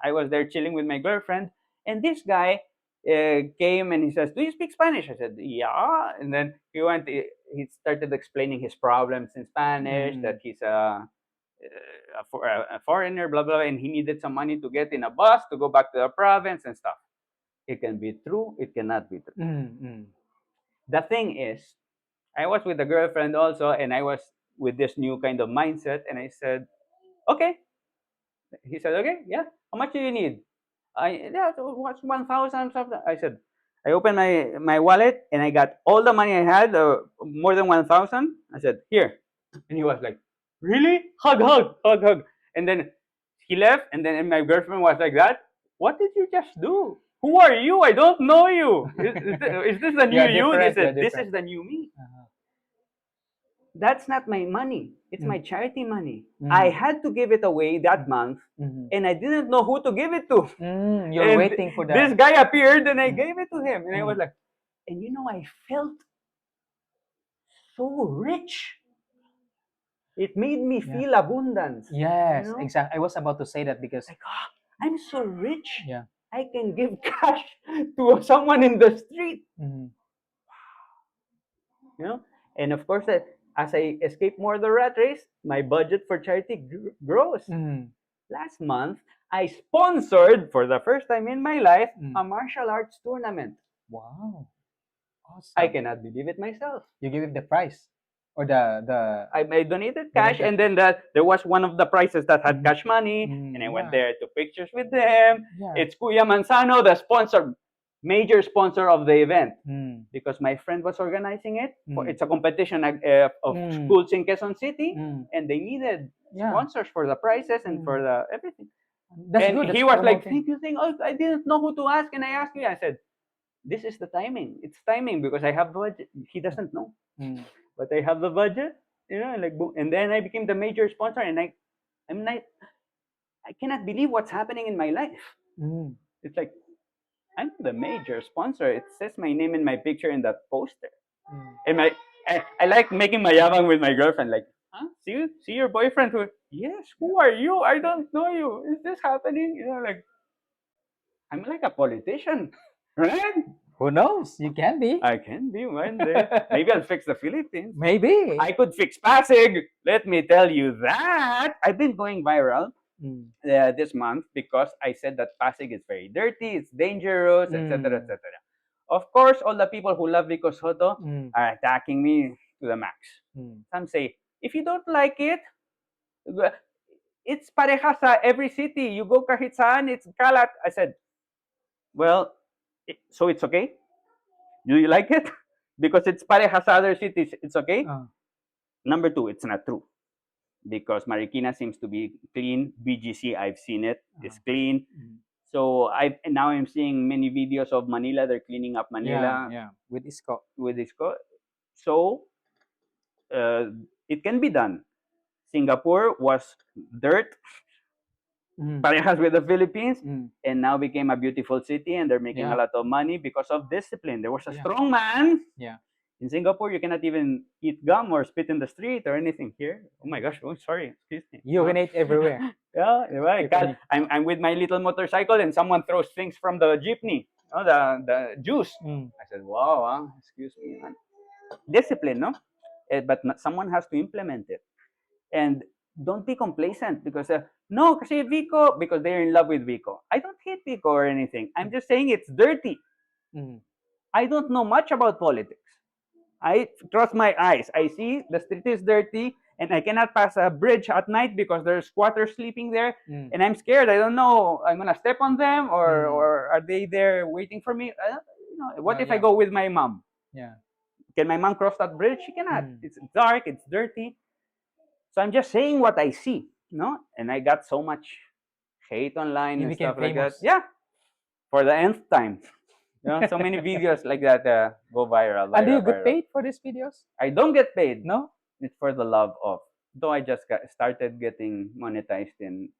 I was there chilling with my girlfriend, and this guy came and he says, "Do you speak Spanish?" I said, "Yeah." And then he started explaining his problems in Spanish, that he's a foreigner, blah, blah, and he needed some money to get in a bus to go back to the province and stuff. It can be true, it cannot be true. The thing is, I was with a girlfriend also, and I was with this new kind of mindset, and I said, okay. He said, okay, yeah. How much do you need? What's 1,000 something? I said, I opened my wallet, and I got all the money I had, more than 1,000. I said, here. And he was like, really? Hug, hug, hug, hug. And then he left, and then my girlfriend was like that. What did you just do? Who are you? I don't know you. Is this the new you? They said, this is the new me. That's not my money. It's my charity money. I had to give it away that month, and I didn't know who to give it to. You're waiting for that. This guy appeared, and I gave it to him. And I was like, and I felt so rich. It made me feel abundance. Yes, exactly. I was about to say that because like, oh, I'm so rich. Yeah. I can give cash to someone in the street. And of course, as I escape more the rat race, my budget for charity grows. Last month, I sponsored for the first time in my life a martial arts tournament. Wow. Awesome. I cannot believe it myself. You gave it the prize? Or the I donated cash, and then there was one of the prizes that had cash money, and I went there to pictures with them. It's Kuya Manzano, the sponsor, major sponsor of the event, because my friend was organizing it. It's a competition of schools in Quezon City, and they needed sponsors for the prizes and for the everything. That's and good. he was like, thank you. Oh, I didn't know who to ask, and I asked you. I said, this is the timing. It's timing because I have budget. He doesn't know. But I have the budget, like boom. And then I became the major sponsor, and I cannot believe what's happening in my life. It's like I'm the major sponsor. It says my name and my picture in that poster. And I like making my yabang with my girlfriend. Like, huh? See your boyfriend? Yes. Who are you? I don't know you. Is this happening? Like I'm like a politician, right? Who knows? You can be. I can be one day. Maybe I'll fix the Philippines. Maybe. I could fix Pasig. Let me tell you that. I've been going viral this month because I said that Pasig is very dirty, it's dangerous, etc., etc. Of course, all the people who love Vico Soto are attacking me to the max. Some say, if you don't like it, it's pareha sa every city. You go kahit saan, it's kalat. I said, well, so it's okay? Do you like it? Because it's parehas sa other cities, it's okay. Uh, Number two, it's not true. Because Marikina seems to be clean. BGC, I've seen it, is clean. mm. So now I'm seeing many videos of Manila. They're cleaning up Yeah, Manila yeah. With ISCO. with this. So it can be done. Singapore was dirt, Mm. parehas with the Philippines, Mm. and now became a beautiful city, and they're making a Yeah, lot of money because of discipline. There was a yeah, strong man. yeah. In Singapore, you cannot even eat gum or spit in the street or anything. Here, oh my gosh, oh sorry, excuse me. Urinate everywhere. Yeah, right. You can. I'm with my little motorcycle and someone throws things from the jeepney, the juice. Mm. I said, wow, excuse me, man. Discipline, no? But someone has to implement it. And don't be complacent because, no, kasi Vico, because they're in love with Vico. I don't hate Vico or anything. I'm just saying it's dirty. Mm. I don't know much about politics. I trust my eyes. I see the street is dirty and I cannot pass a bridge at night because there's squatters sleeping there. Mm. And I'm scared. I don't know. I'm gonna step on them, Mm. or are they there waiting for me? What if I Yeah, go with my mom? yeah. Can my mom cross that bridge? She cannot. Mm. It's dark. It's dirty. So I'm just saying what I see, no? And I got so much hate online You and became stuff like that. famous. Yeah, for the nth time. So many videos like that go viral, And do you viral, get viral. paid for these videos? I don't get paid. No? It's for the love of. Though I just started getting monetized in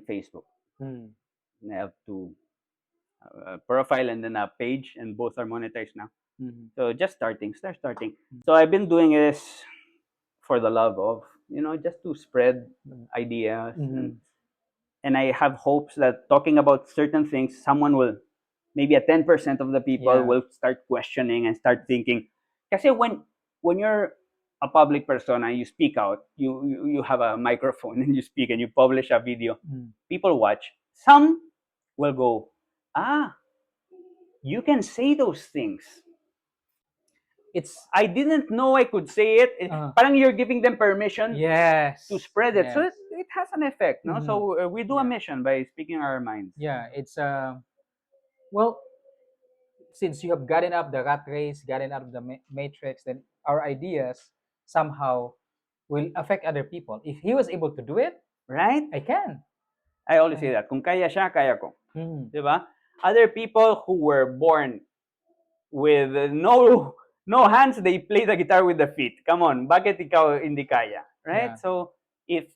Facebook. Mm. I have to profile and then a page, and both are monetized now. Mm. So just starting. Mm. So I've been doing this for the love of, just to spread Mm. ideas, Mm. and I have hopes that talking about certain things, someone will, maybe a 10% of the people Yeah. will start questioning and start thinking. Kasi when you're a public persona, you speak out, you have a microphone and you speak and you publish a video, Mm. people watch. Some will go, you can say those things. It's I didn't know I could say it. Parang you're giving them permission to yes. spread it. So Yes. it has an effect, no? Mhm. So we do a Yeah. mission by speaking our minds. Yeah, it's well, since you have gotten up the rat race, gotten out of the matrix, then our ideas somehow will affect other people. If he was able to do it, Right? I can. I always say that. Kung kaya siya, kaya ko. Mm. Diba? Other people who were born with no hands, they play the guitar with the feet. Come on, bakit ikaw hindi kaya? Right? Yeah. So if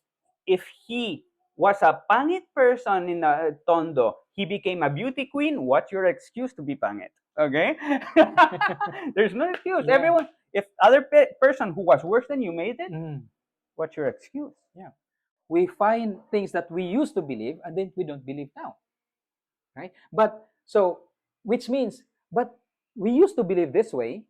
he was a pangit person in a Tondo, he became a beauty queen, what's your excuse to be pangit? Okay? There's no excuse. Yeah. Everyone, if other person who was worse than you made it, Mm. what's your excuse? Yeah. We find things that we used to believe and then we don't believe now. Right? But so which means but we used to believe this way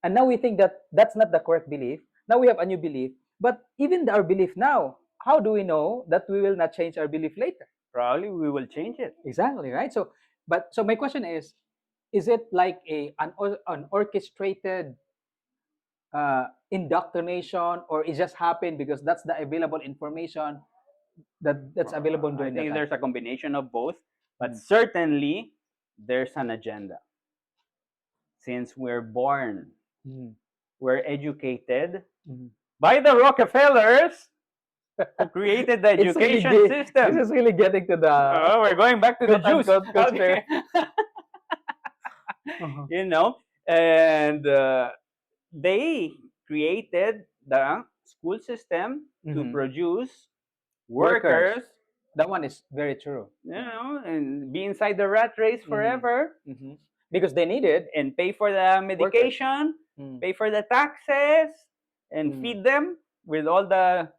and now we think that that's not the correct belief. Now we have a new belief. But even our belief now, how do we know that we will not change our belief later? Probably we will change it. Exactly, right? So, but so my question is it like an orchestrated indoctrination, or it just happened because that's the available information that's available I during that think time? there's a combination of both, but Mm. certainly there's an agenda. Since we're born, Mm. we're educated Mm. by the Rockefellers who created the It's really education system. this is really getting to the Oh, we're going back to the Jews. conspiracy. Okay. You know, and they created the school system to Mhm. produce Workers. workers, That one is very true. and be inside the rat race forever, Mhm. Because they needed and pay for the workers. medication, Mm. pay for the taxes, and Mm. feed them with all the.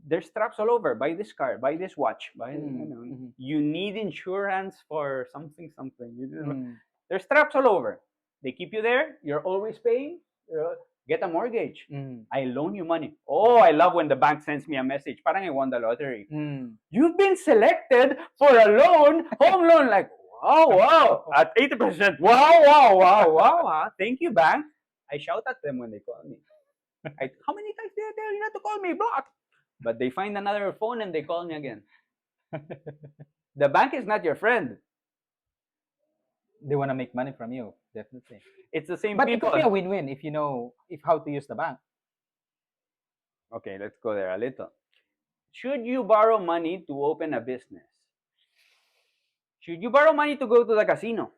There's straps all over. Buy this car, buy this watch, Mhm. You need insurance for something, something. Mm. There's straps all over. They keep you there. You're always paying. Get a mortgage. Mm. I loan you money. Oh, I love when the bank sends me a message. Parang I won the lottery. Mm. You've been selected for a loan, home loan. Like, wow, at 80%. Wow. Thank you, bank. I shout at them when they call me. How many times did I tell you not to call me? Block. But they find another phone and they call me again. The bank is not your friend. They want to make money from you, definitely. It's the same But it people. could be a win-win if you know if how to use the bank. Okay, let's go there a little. Should you borrow money to open a business? Should you borrow money to go to the casino?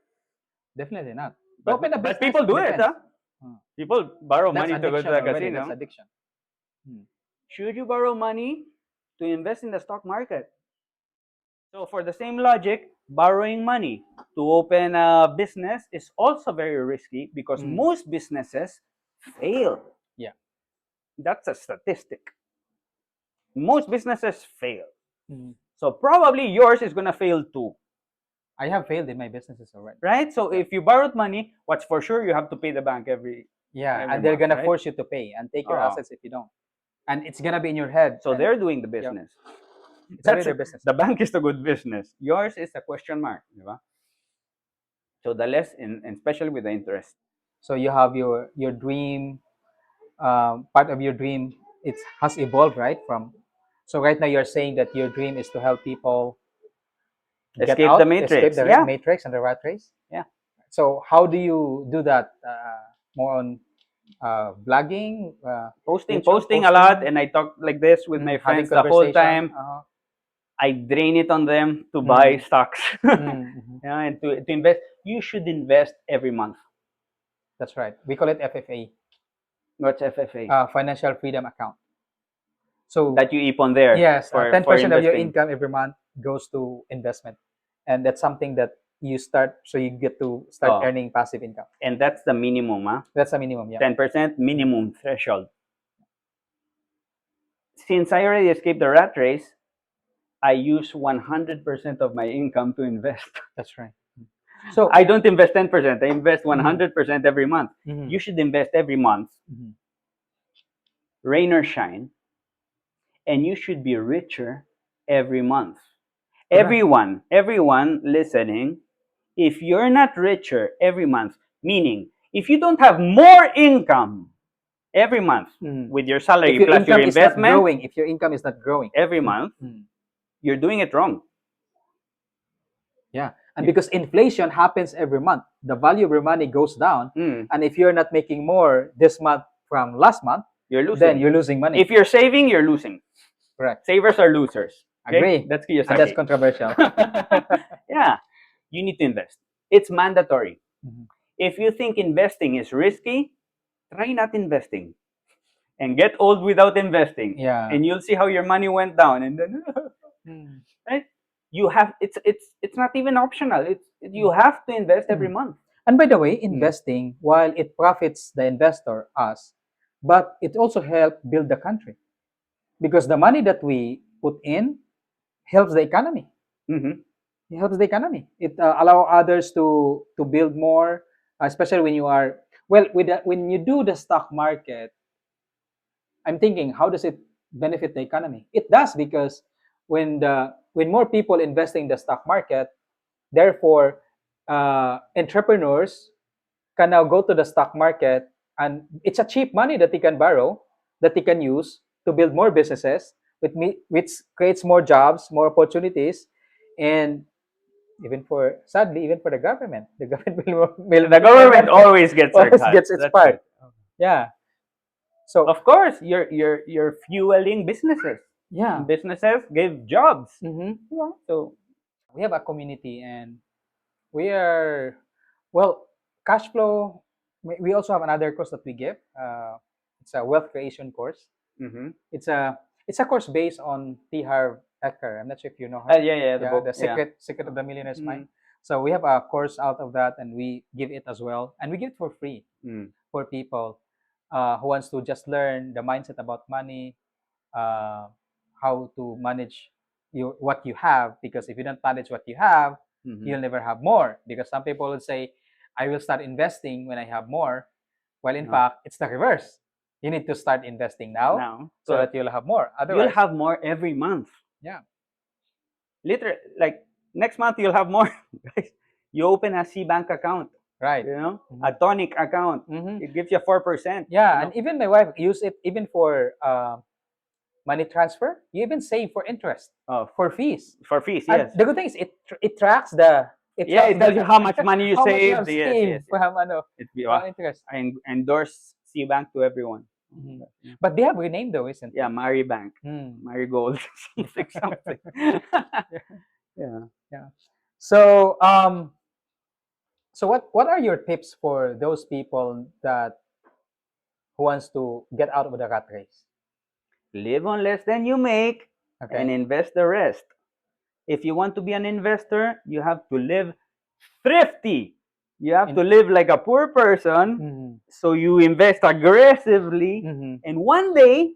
Definitely not. To But open a but business, people do it, depends. huh? People borrow That's money to go to addiction the already. casino. That's addiction. Hmm. Should you borrow money to invest in the stock market? So for the same logic, borrowing money to open a business is also very risky because Mm. most businesses fail. Yeah. That's a statistic. Most businesses fail. Mm. So probably yours is gonna fail too, I have failed in my businesses already. right? So Yeah. if you borrowed money, what's for sure you have to pay the bank every Yeah, and they're month, gonna right? force you to pay and take your Oh. assets if you don't. And it's gonna be in your head. So and they're doing the Yep. business. It's already That's their it. business. The bank is the good business. Yours is a question mark, di ba? So the less, and especially with the interest. So you have your dream, part of your dream. It has evolved, right? From so right now you're saying that your dream is to help people get Escape the out, escape matrix. the Yeah, matrix and the rat race. yeah. So how do you do that? More on vlogging, Posting, YouTube, posting a lot, and I talk like this with my having friends the whole conversation. time. I drain it on them to buy Mm, stocks. mhm. Yeah, and to invest. You should invest every month. That's right. We call it FFA, What's FFA? financial freedom account. So That you eat on there yes, for 10% of your investing. income every month goes to investment, and that's something that you start. So you get to start Oh, earning passive income. and that's the minimum, huh? That's a minimum. Yeah. 10% minimum threshold. Since I already escaped the rat race, I use 100% of my income to invest. That's right. So I don't invest 10%. I invest Mhm. 100% every month. Mhm. You should invest every month, Mhm. rain or shine, and you should be richer every month. Correct. Everyone listening, if you're not richer every month, meaning if you don't have more income every month with your salary If your plus your income is not investment growing, if your income is not growing, every month, you're doing it wrong. yeah, and because inflation happens every month, the value of your money goes down, and if you're not making more this month from last month, You're losing. then you're losing money. If you're saving, you're losing. Correct. Savers are losers. Okay? Agree. That's And that's Kiyosaki. controversial. Yeah, you need to invest. It's mandatory. Mhm. If you think investing is risky, try not investing and get old without investing. Yeah. And you'll see how your money went down. And then, right? You have it's not even optional. You have to invest every month. And by the way, investing, while it profits the investor, us, but it also helps build the country because the money that we put in helps the economy. Mm-hmm. It helps the economy. It allow others to build more, especially when you are well with when you do the stock market. I'm thinking, how does it benefit the economy? It does because when more people invest in the stock market, therefore entrepreneurs can now go to the stock market, and it's a cheap money that they can borrow, that they can use to build more businesses, which creates more jobs, more opportunities, and even for sadly, even for the government The government always gets their always cut. gets its That's part. right. Yeah. So Of course, you're fueling businesses. yeah, Businesses give jobs. yeah. So We have a community, and we are well cash flow. We also have another course that we give. It's a wealth creation course. It's a course based on T. Harv Eker. I'm not sure if you know her. yeah, the book. The Yeah. secret of the millionaire's mind. So we have a course out of that, and we give it as well, and we give it for free for people who wants to just learn the mindset about money, uh, how to manage what you have. Because if you don't manage what you have, you'll never have more. Because some people would say, "I will start investing when I have more," while in fact it's the reverse. You need to start investing now so that you'll have more. Otherwise, you'll have more every month. yeah. Literally, like next month you'll have more. You open a C bank account, Right. a tonic account. It gives you 4%. Yeah, and even my wife use it even for money transfer. You even save for interest, Oh, for fees. for fees, And yes. the good thing is it tracks the Yeah, it tells you how much money you how much you have saved. Yes, yes, saved yes. from It be, interest. I endorse Bank to everyone. Mhm. But they have renamed though, isn't Yeah, it? Mari Bank, Mm. Marigold, something, something. Yeah. Yeah. So so what are your tips for those people that who wants to get out of the rat race? Live on less than you make and Okay. invest the rest. If you want to be an investor, you have to live thrifty. You have to In, live like a poor person. mm-hmm. So you invest aggressively. Mm-hmm. And one day,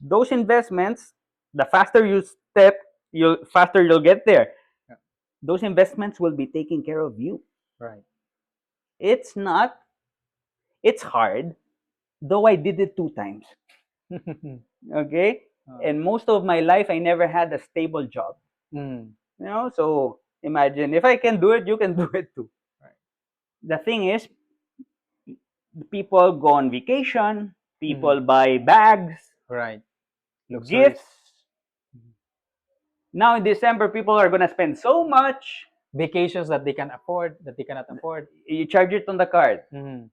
those investments, the faster you step, you'll get there. Yeah. Those investments will be taking care of you. Right. It's not, it's hard, though I did it 2 times. Okay? And most of my life, I never had a stable job. Mm. So imagine if I can do it, you can do it too. Right. The thing is, people go on vacation, people Mm. buy bags, Right. Luxuries. gifts. Now in December, people are gonna spend so much. Vacations that they can afford, that they cannot afford. You charge it on the card. Mm.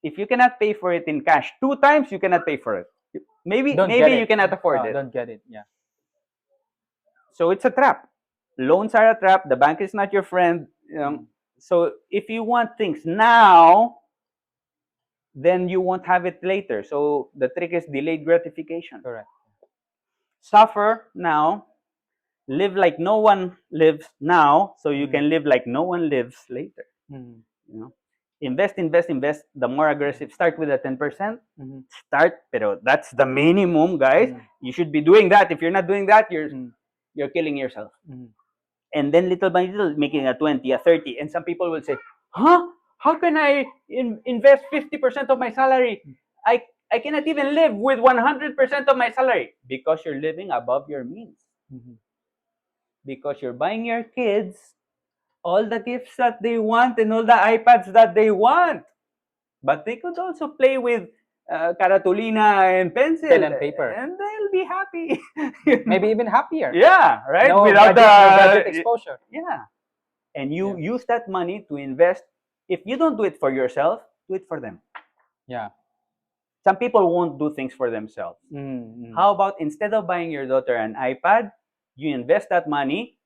If you cannot pay for it in cash 2 times, you cannot pay for it. Maybe Don't get maybe you it. cannot afford it. Don't get it. Yeah. So it's a trap. Loans are a trap. The bank is not your friend. Mm. So if you want things now, then you won't have it later. So the trick is delayed gratification. Correct. Suffer now, live like no one lives now, so you Mm. can live like no one lives later. Mm. You know, invest. The more aggressive. Start with a 10%. Mm-hmm. Start, pero that's the minimum, guys. Mm. You should be doing that. If you're not doing that, Mm. you're killing yourself. Mm. And then little by little, making a 20, a 30. And some people will say, huh? How can I invest 50% of my salary? I cannot even live with 100% of my salary. Because you're living above your means. Mm-hmm. Because you're buying your kids all the gifts that they want and all the iPads that they want. But they could also play with caratulina and pencil, Pen and paper. and they'll be happy. Maybe even happier. Yeah, right? No Without gadget, no gadget exposure. yeah. And you Yeah. use that money to invest. If you don't do it for yourself, do it for them. Yeah. Some people won't do things for themselves. Mm-hmm. How about instead of buying your daughter an iPad, you invest that money,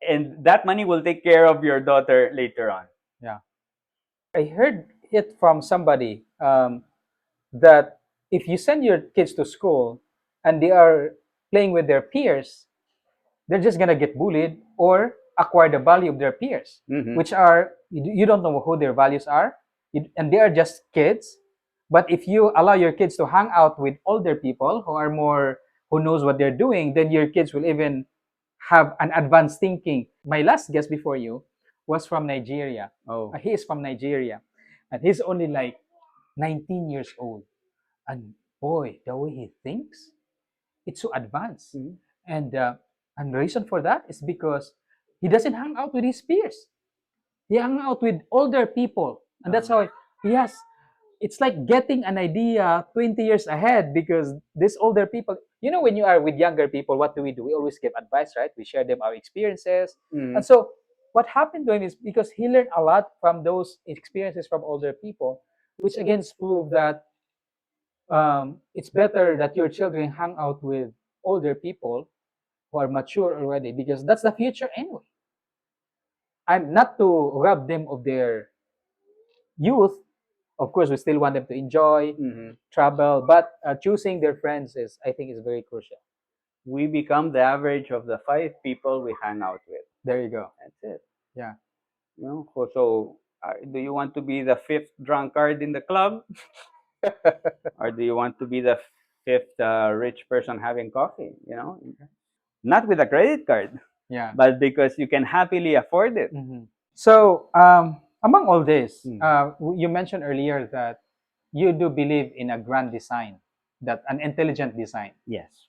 and that money will take care of your daughter later on. Yeah. I heard it from somebody that if you send your kids to school and they are playing with their peers, they're just gonna get bullied or acquire the value of their peers, Mm-hmm. which are you don't know who their values are, and they are just kids. But if you allow your kids to hang out with older people who are more who knows what they're doing, then your kids will even have an advanced thinking. My last guest before you was from Nigeria. Oh. He is from Nigeria, and he's only like 19 years old. And boy, the way he thinks, it's so advanced. Mm-hmm. And the reason for that is because he doesn't hang out with his peers. He hang out with older people, and that's how he has. It's like getting an idea 20 years ahead because these older people. When you are with younger people, what do? We always give advice, right? We share them our experiences, Mm-hmm. and so what happened to him is because he learned a lot from those experiences from older people, which again prove that it's better that your children hang out with older people who are mature already because that's the future anyway. I'm not to rob them of their youth. Of course, we still want them to enjoy, Mm-hmm. travel, but choosing their friends is, I think, is very crucial. We become the average of the 5 people we hang out with. There you go. That's it. Yeah. So do you want to be the fifth drunkard in the club, or do you want to be the fifth rich person having coffee? Not with a credit card, Yeah. but because you can happily afford it. Mm-hmm. So, among all this, Mm. you mentioned earlier that you do believe in a grand design, that an intelligent design. Yes.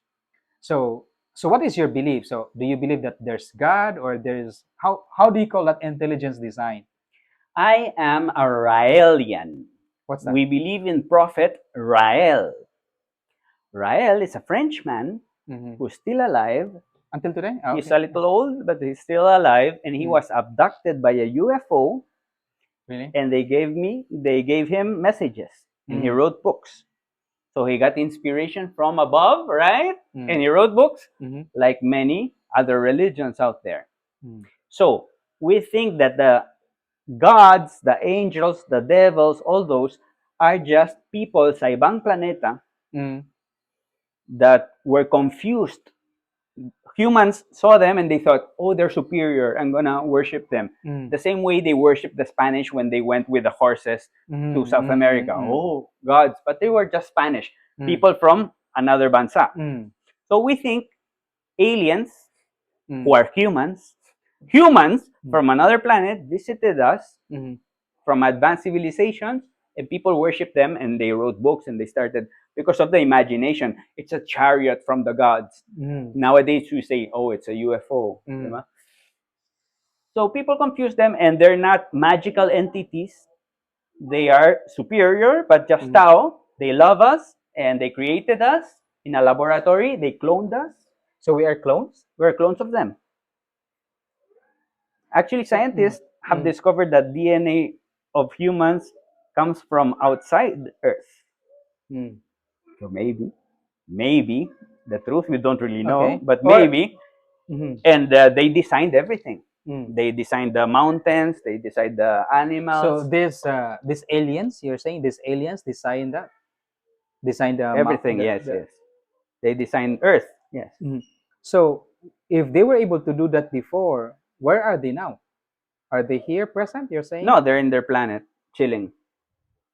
So what is your belief? So, do you believe that there's God or there's how do you call that intelligence design? I am a Raelian. What's that? We believe in Prophet Rael. Rael is a Frenchman Mm-hmm. who's still alive, Until today? Oh, He's okay. a little old, but he's still alive, and he Mm. was abducted by a UFO, Really? and they gave him messages, and he Mm. wrote books. So he got inspiration from above, right? And Mm. he wrote books Mm-hmm. like many other religions out there. Mm. So we think that the gods, the angels, the devils, all those are just people sa ibang planeta Mm. that were confused. Humans saw them and they thought, oh, they're superior. I'm going to worship them. Mm. The same way they worshiped the Spanish when they went with the horses to Mm. South Mm. America. Mm. Oh, gods. But they were just Spanish, Mm. people from another bansa. Mm. So we think aliens Mm. who are humans Mm. from another planet visited us Mm. from advanced civilizations, and people worship them and they wrote books and they started because of the imagination. It's a chariot from the gods. Mm. Nowadays we say, oh, it's a UFO. Mm. Diba? So people confuse them, and they're not magical entities. They are superior, but just Mm. Tao. They love us and they created us in a laboratory. They cloned us. So we are clones? We're clones of them. Actually, So, mm. scientists have Mm. discovered that DNA of humans comes from outside Earth. Mm. So maybe the truth we don't really know, Okay. but Or maybe. mm-hmm. And they designed everything. Mm. They designed the mountains. They designed the animals. So this aliens, you're saying these aliens designed that? Designed Everything. Yes, yes. They designed Earth. Yes. Mhm. So if they were able to do that before, where are they now? Are they here present, you're saying? No, they're in their planet, chilling,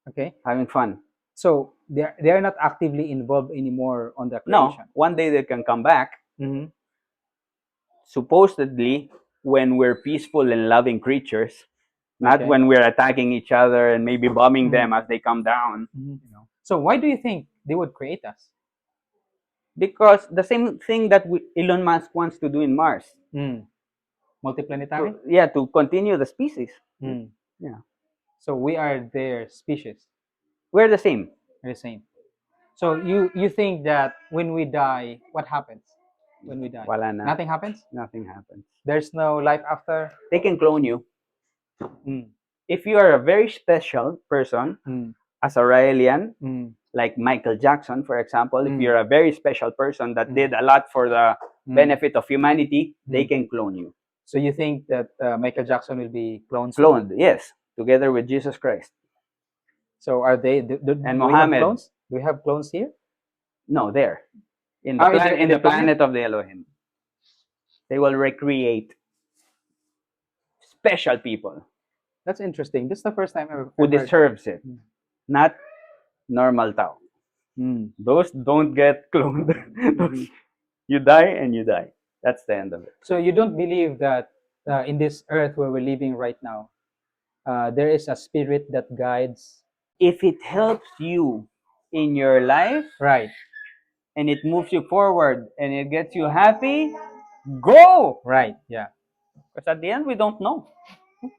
Okay. having fun. So they are not actively involved anymore on the No, creation. one day they can come back. Mm-hmm. Supposedly, when we're peaceful and loving creatures, not Okay. when we're attacking each other and maybe bombing them Mm-hmm. as they come down. Mm-hmm. So why do you think they would create us? Because the same thing that Elon Musk wants to do in Mars. Mm. Multiplanetary? To continue the species. Mm. Yeah. So we are their species. We're the same. We're the same. So you think that when we die, what happens when we die? Wala na. Nothing happens? Nothing happens. There's no life after? They can clone you. Mm. If you are a very special person, Mm. as a Raelian, Mm. like Michael Jackson, for example, if Mm. you're a very special person that Mm. did a lot for the Mm. benefit of humanity, they Mm. can clone you. So you think that Michael Jackson will be cloned soon? Cloned, yes, together with Jesus Christ. So are they? And Do we have Mohammed, clones? Do we have clones here? no, there. In the, Oh, plan- in in the the planet? planet of the Elohim. They will recreate special people That's interesting. This is the first time who I've heard. deserves it, Mm. not normal Tao. Mm. Those don't get cloned. Mhm. You die and you die. That's the end of it. So you don't believe that in this earth where we're living right now, there is a spirit that guides. If it helps you in your life Right. and it moves you forward and it gets you happy, go. Right. Yeah. Because at the end, we don't know.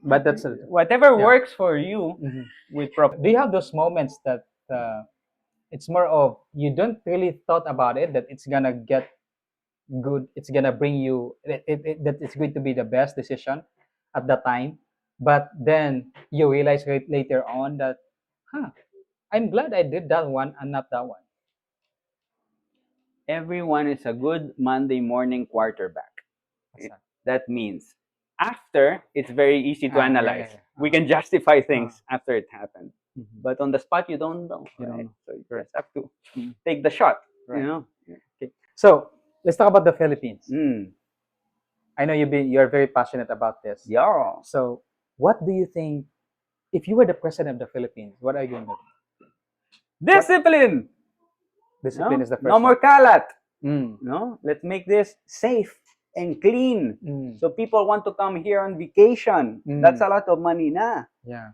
But that's Whatever yeah. works for you, Mhm. we Do you have those moments that it's more of you don't really thought about it that it's gonna get good, it's gonna bring you that it's going to be the best decision at the time, but then you realize later on that, huh, I'm glad I did that one and not that one. everyone is a good Monday morning quarterback. What's that? That means after, it's very easy to Yeah, analyze. yeah. We can justify things after it happened. Mhm. But on the spot, you don't know. You don't Right? know. So you just have to Mhm. take the shot. Right. You know? Okay, so let's talk about the Philippines. Mm. I know you're very passionate about this. Yeah. So what do you think if you were the president of the Philippines, what are you going to do? Discipline. Discipline No? is the first No more one. kalat. Mm. No? Let's make this safe and clean. Mm. So people want to come here on vacation. Mm. That's a lot of money na. Yeah.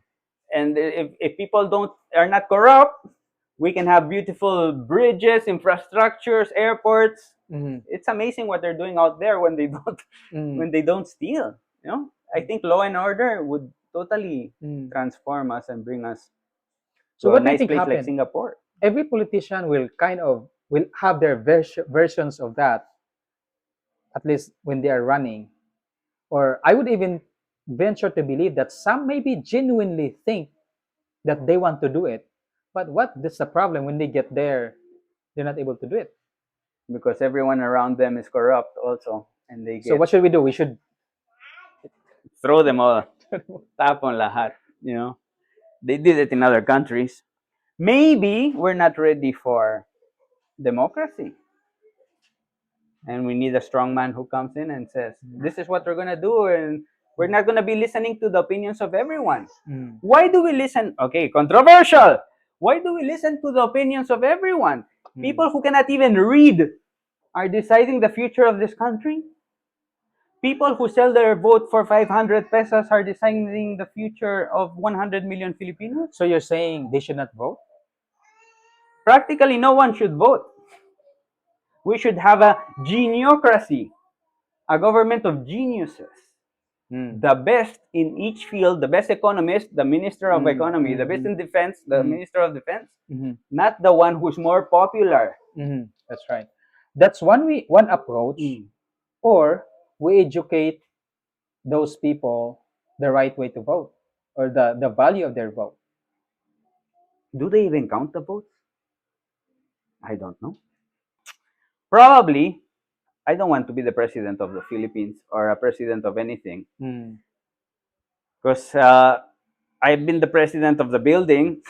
And if people are not corrupt, we can have beautiful bridges, infrastructures, airports. Mm-hmm. It's amazing what they're doing out there when they don't Mm. when they don't steal. You know, I think law and order would totally Mm. transform us and bring us So to a what do you nice think place like happened? Singapore. Every politician will kind of will have their versions of that at least when they are running. Or I would even venture to believe that some maybe genuinely think that they want to do it. But what is the problem when they get there, they're not able to do it? because everyone around them is corrupt also, and they So get what should we do? We should throw them all, tapon lahat. You know, they did it in other countries. Maybe we're not ready for democracy, and we need a strong man who comes in and says, "This is what we're gonna do," and we're not gonna be listening to the opinions of everyone. Mm. Why do we listen? Okay, controversial. Why do we listen to the opinions of everyone? People who cannot even read are deciding the future of this country. People who sell their vote for 500 pesos are deciding the future of 100 million Filipinos. So you're saying they should not vote? Practically no one should vote. We should have a geniocracy, a government of geniuses. The best in each field, the best economist, the minister of economy, the best in defense, the minister of defense, not the one who's more popular. That's right. That's one approach. Or we educate those people the right way to vote, or the value of their vote. Do they even count the votes? I don't know. Probably, I don't want to be the president of the Philippines or a president of anything because I've been the president of the building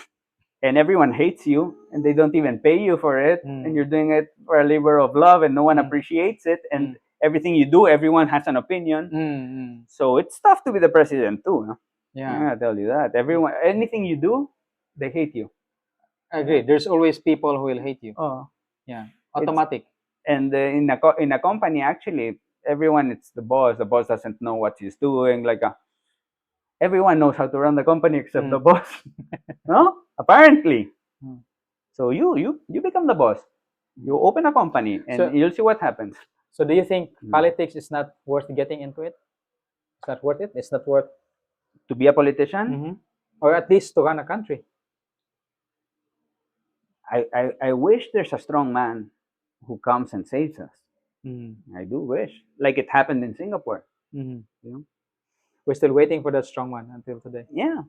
and everyone hates you and they don't even pay you for it and you're doing it for a labor of love and no one appreciates it and everything you do, everyone has an opinion. So it's tough to be the president too. No? Yeah, I tell you that. Everyone, anything you do, they hate you. I agree. There's always people who will hate you. Oh, Yeah, automatic. and in a company, actually, everyone it's the boss. The boss doesn't know what he's doing. Like everyone knows how to run the company except the boss. No, apparently. So you become the boss. You open a company and So- you'll see what happens. So do you think politics is not worth getting into it? It's not worth it. It's not worth, To be a politician, or at least to run a country. I wish there's a strong man who comes and saves us. I do wish, like it happened in Singapore. You know? We're still waiting for that strong one until today. Yeah,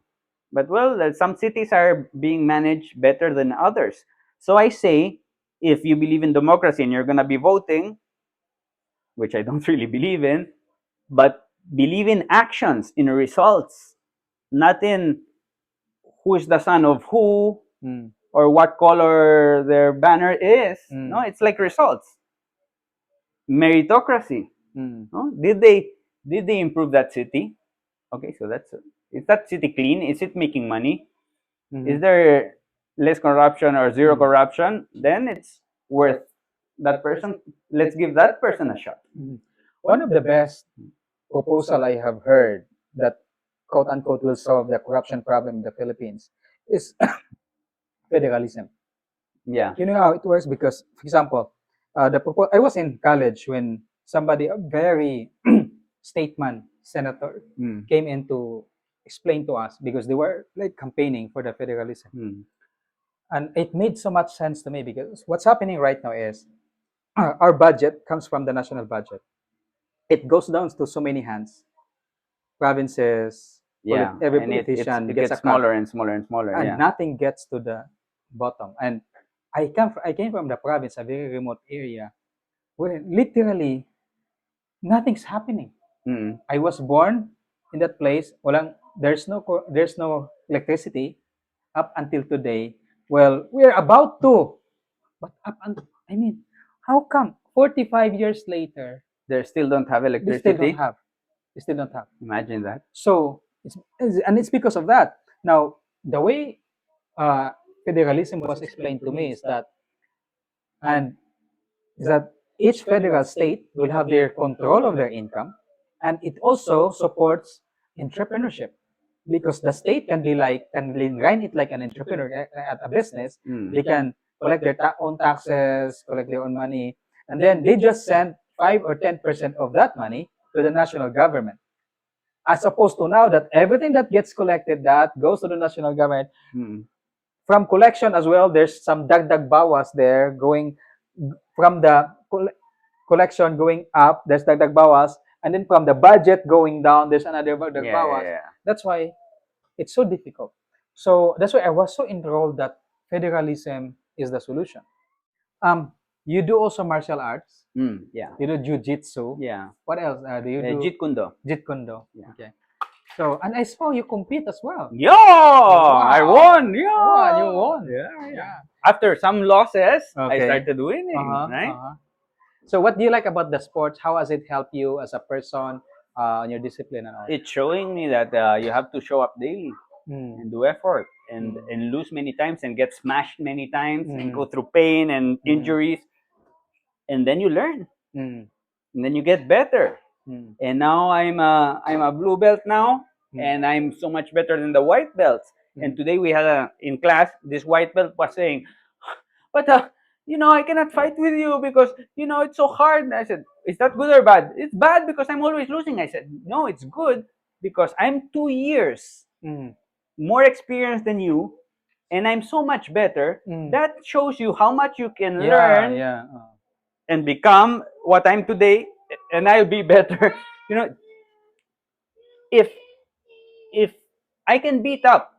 but well, some cities are being managed better than others. So I say, if you believe in democracy and you're gonna be voting, which I don't really believe in, but believe in actions, in results, not in who is the son of who or what color their banner is. No, it's like results. Meritocracy. No? Did they improve that city? Okay, so is that city clean? Is it making money? Is there less corruption or zero corruption? Then it's worth that person. Let's give that person a shot. One of the best proposal I have heard that quote unquote will solve the corruption problem in the Philippines is federalism. Yeah. You know how it works? Because, for example, I was in college when somebody, a very statesman senator, came in to explain to us because they were like campaigning for the federalism. And it made so much sense to me because what's happening right now is our budget comes from the national budget. It goes down to so many hands, provinces, Yeah. every And politician it gets a gets cut, smaller and smaller and smaller. and Yeah. nothing gets to the bottom. And I came from the province, a very remote area, where literally nothing's happening. I was born in that place. There's no electricity up until today. Well, we're about to, but I mean, how come 45 years later They still don't have they electricity. still don't have? They still don't have. Imagine that. So it's because of that. Now the way uh, federalism was explained to me and is that each federal state will have their control of their income, and it also supports entrepreneurship because the state can run it like an entrepreneur at a business. They can collect their own taxes, collect their own money, and then they just send 5 or 10% of that money to the national government. As opposed to now that everything that gets collected that goes to the national government. From collection as well, there's some dagdag bawas there going from the collection going up, there's dagdag bawas, and then from the budget going down, there's another dagdag Yeah, yeah, bawas. yeah. That's why it's so difficult. So that's why I was so enrolled that federalism is the solution. Um, you do also martial arts. Yeah, You do jujitsu. yeah. What else do you do? Jeet Kundo. Jeet Kune. Yeah. Okay. So, and I saw you compete as well. Yeah, I won. Wow. Yeah, Wow, you won. Yeah, yeah. Yeah. After some losses, I Okay. started winning. Uh-huh, Right? uh-huh. So, what do you like about the sports? How has it helped you as a person, on your discipline and all? It's showing me that you have to show up daily Mm, and do effort and Mm. and lose many times and get smashed many times and go Mm. through pain and Mm. injuries, and then you learn mm, and then you get better. mm, And now I'm a blue belt now, Mm. and I'm so much better than the white belts. And Mm. today we had in class, this white belt was saying, but I cannot fight with you because it's so hard. And I said, is that good or bad? It's bad because I'm always losing. I said, no, it's good because I'm 2 years mm, more experienced than you, and I'm so much better. mm. That shows you how much you can Yeah, learn yeah. and become what I'm today, and I'll be better. you know, if if I can beat up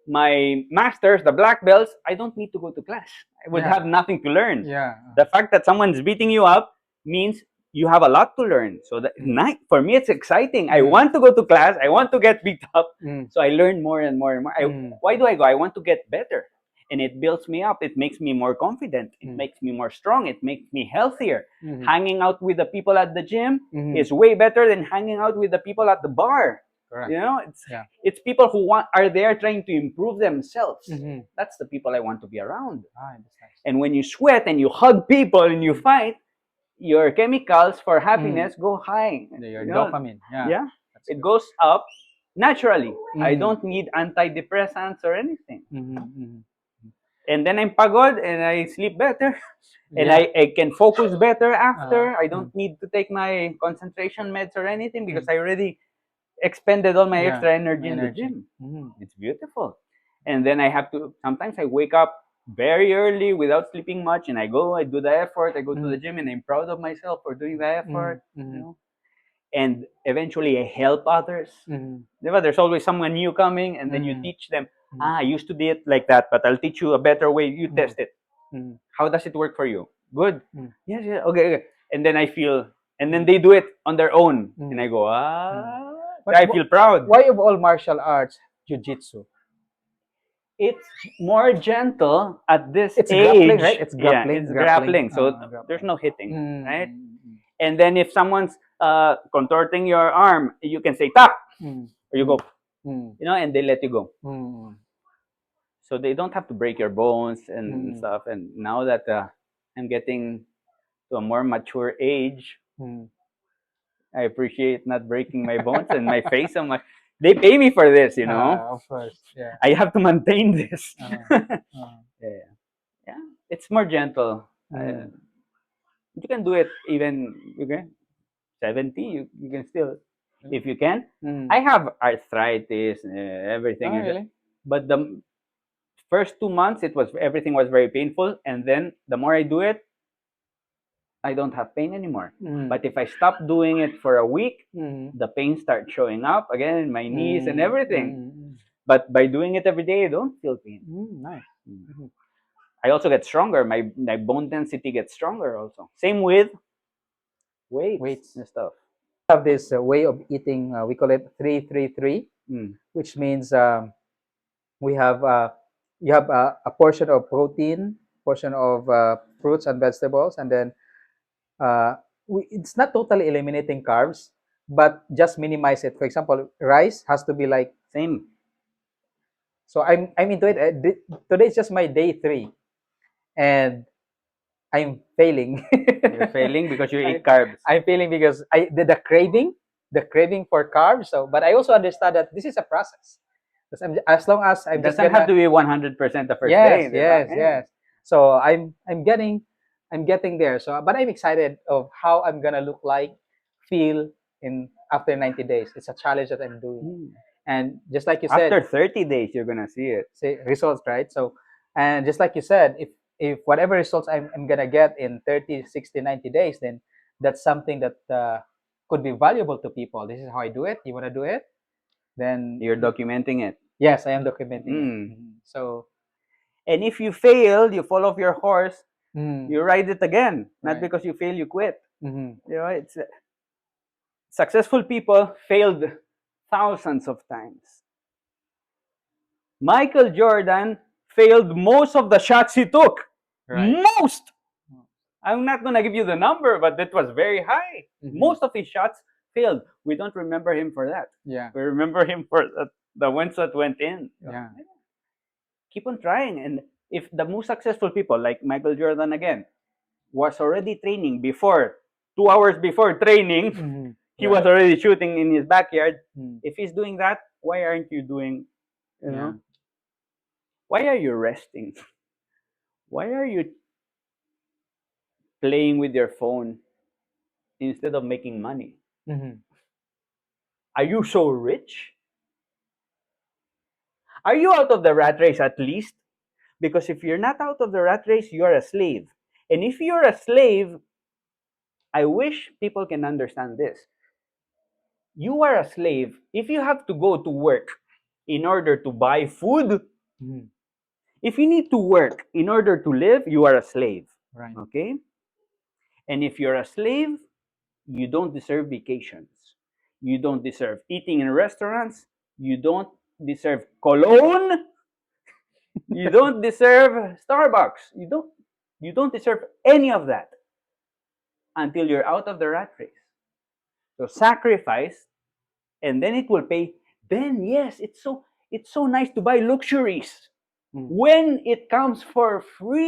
my masters, the black belts, I don't need to go to class. I would Yeah. have nothing to learn. Yeah. The fact that someone's beating you up means you have a lot to learn. So that for me, it's exciting. I want to go to class. I want to get beat up. Mm, So I learn more and more and more. Why do I go? I want to get better. And it builds me up. It makes me more confident. It makes me more strong. It makes me healthier. Mhm. Hanging out with the people at the gym Mhm. is way better than hanging out with the people at the bar. Correct. Yeah. It's people who are there trying to improve themselves. Mhm. That's the people I want to be around. That's nice. And when you sweat and you hug people and you fight, your chemicals for happiness go high. Your You know, dopamine. Yeah. yeah, That's it good. goes up naturally. I Mhm. don't need antidepressants or anything. Mhm, mhm. And then I'm pagod and I sleep better. And Yeah. I can focus better after. I Mm. don't need to take my concentration meds or anything because I already expended all my extra energy in the gym. Mhm. It's beautiful. And then sometimes I wake up very early without sleeping much, and I do the effort, I go to the gym, and I'm proud of myself for doing the effort, Mhm. And eventually I help others. Mhm. There's always someone new coming, and then you teach them, I used to do it like that, but I'll teach you a better way. You test it. Mhm. How does it work for you? Good. Mm. Yes, yeah, okay. And then and then they do it on their own. And I go, But I feel proud. Why of all martial arts, jiu-jitsu? It's more gentle at this It's age. grappling, right? It's Yeah, grappling. it's grappling. So Grappling. there's no hitting, Mm, right? mm, And then if someone's contorting your arm, you can say tap, mm, or you go, mm, and they let you go. mm, So they don't have to break your bones and mm, stuff. And now that I'm getting to a more mature age, mm. I appreciate not breaking my bones and my face. They pay me for this, Of course, yeah. I have to maintain this. Uh, Yeah, yeah. It's more gentle. mm, You can do it even 70. You can still, if you can. mm. I have arthritis, everything, Really? but the first 2 months everything was very painful, and then the more I do it, I don't have pain anymore. Mm. But if I stop doing it for a week, Mm. the pain starts showing up again in my knees and Mm, everything. mm, But by doing it every day, I don't feel pain. Nice. I also get stronger. My bone density gets stronger also. Same with weights and stuff. Have this way of eating. We call it 3-3-3, which means we have you have a portion of protein, portion of fruits and vegetables, and then it's not totally eliminating carbs, but just minimize it. For example, rice has to be like. Same. So I'm into it. Today is just my day 3, and I'm failing. You're failing because you eat carbs. I'm failing because the craving for carbs. So, but I also understand that this is a process. As long as I'm It just doesn't have to be 100% the first day. yes. So I'm getting there. So, but I'm excited of how I'm gonna look like, feel in after 90 days. It's a challenge that I'm doing, and just like you said, After 30 days, you're gonna see it. say results, right? So, and just like you said, if if whatever results I'm gonna get in 30, 60, 90 days, then that's something that could be valuable to people. This is how I do it. You want to do it? Then You're documenting it. yes, I am documenting it. Mm. So And if you fail, you fall off your horse, mm, you ride it again. Not right. because you fail, you quit. Mhm. You know, it's successful people failed thousands of times. Michael Jordan failed most of the shots he took. Right. Most. I'm not gonna give you the number, but it was very high. Most of his shots failed. We don't remember him for that. Yeah. We remember him for the ones that went in. Yeah. Keep on trying. And if the most successful people, like Michael Jordan again, was already training before, 2 hours before training, he was already shooting in his backyard. If he's doing that, why aren't you doing, you know? Why are you resting? Why are you playing with your phone instead of making money? Are you so rich? Are you out of the rat race at least? Because if you're not out of the rat race, you're a slave. And if you're a slave, I wish people can understand this. You are a slave. If you have to go to work in order to buy food, if you need to work in order to live, you are a slave. Right. Okay? And if you're a slave, you don't deserve vacations. You don't deserve eating in restaurants. You don't deserve cologne. You don't deserve Starbucks. You don't deserve any of that until you're out of the rat race. So sacrifice, and then it will pay. Then yes, it's so nice to buy luxuries when it comes for free.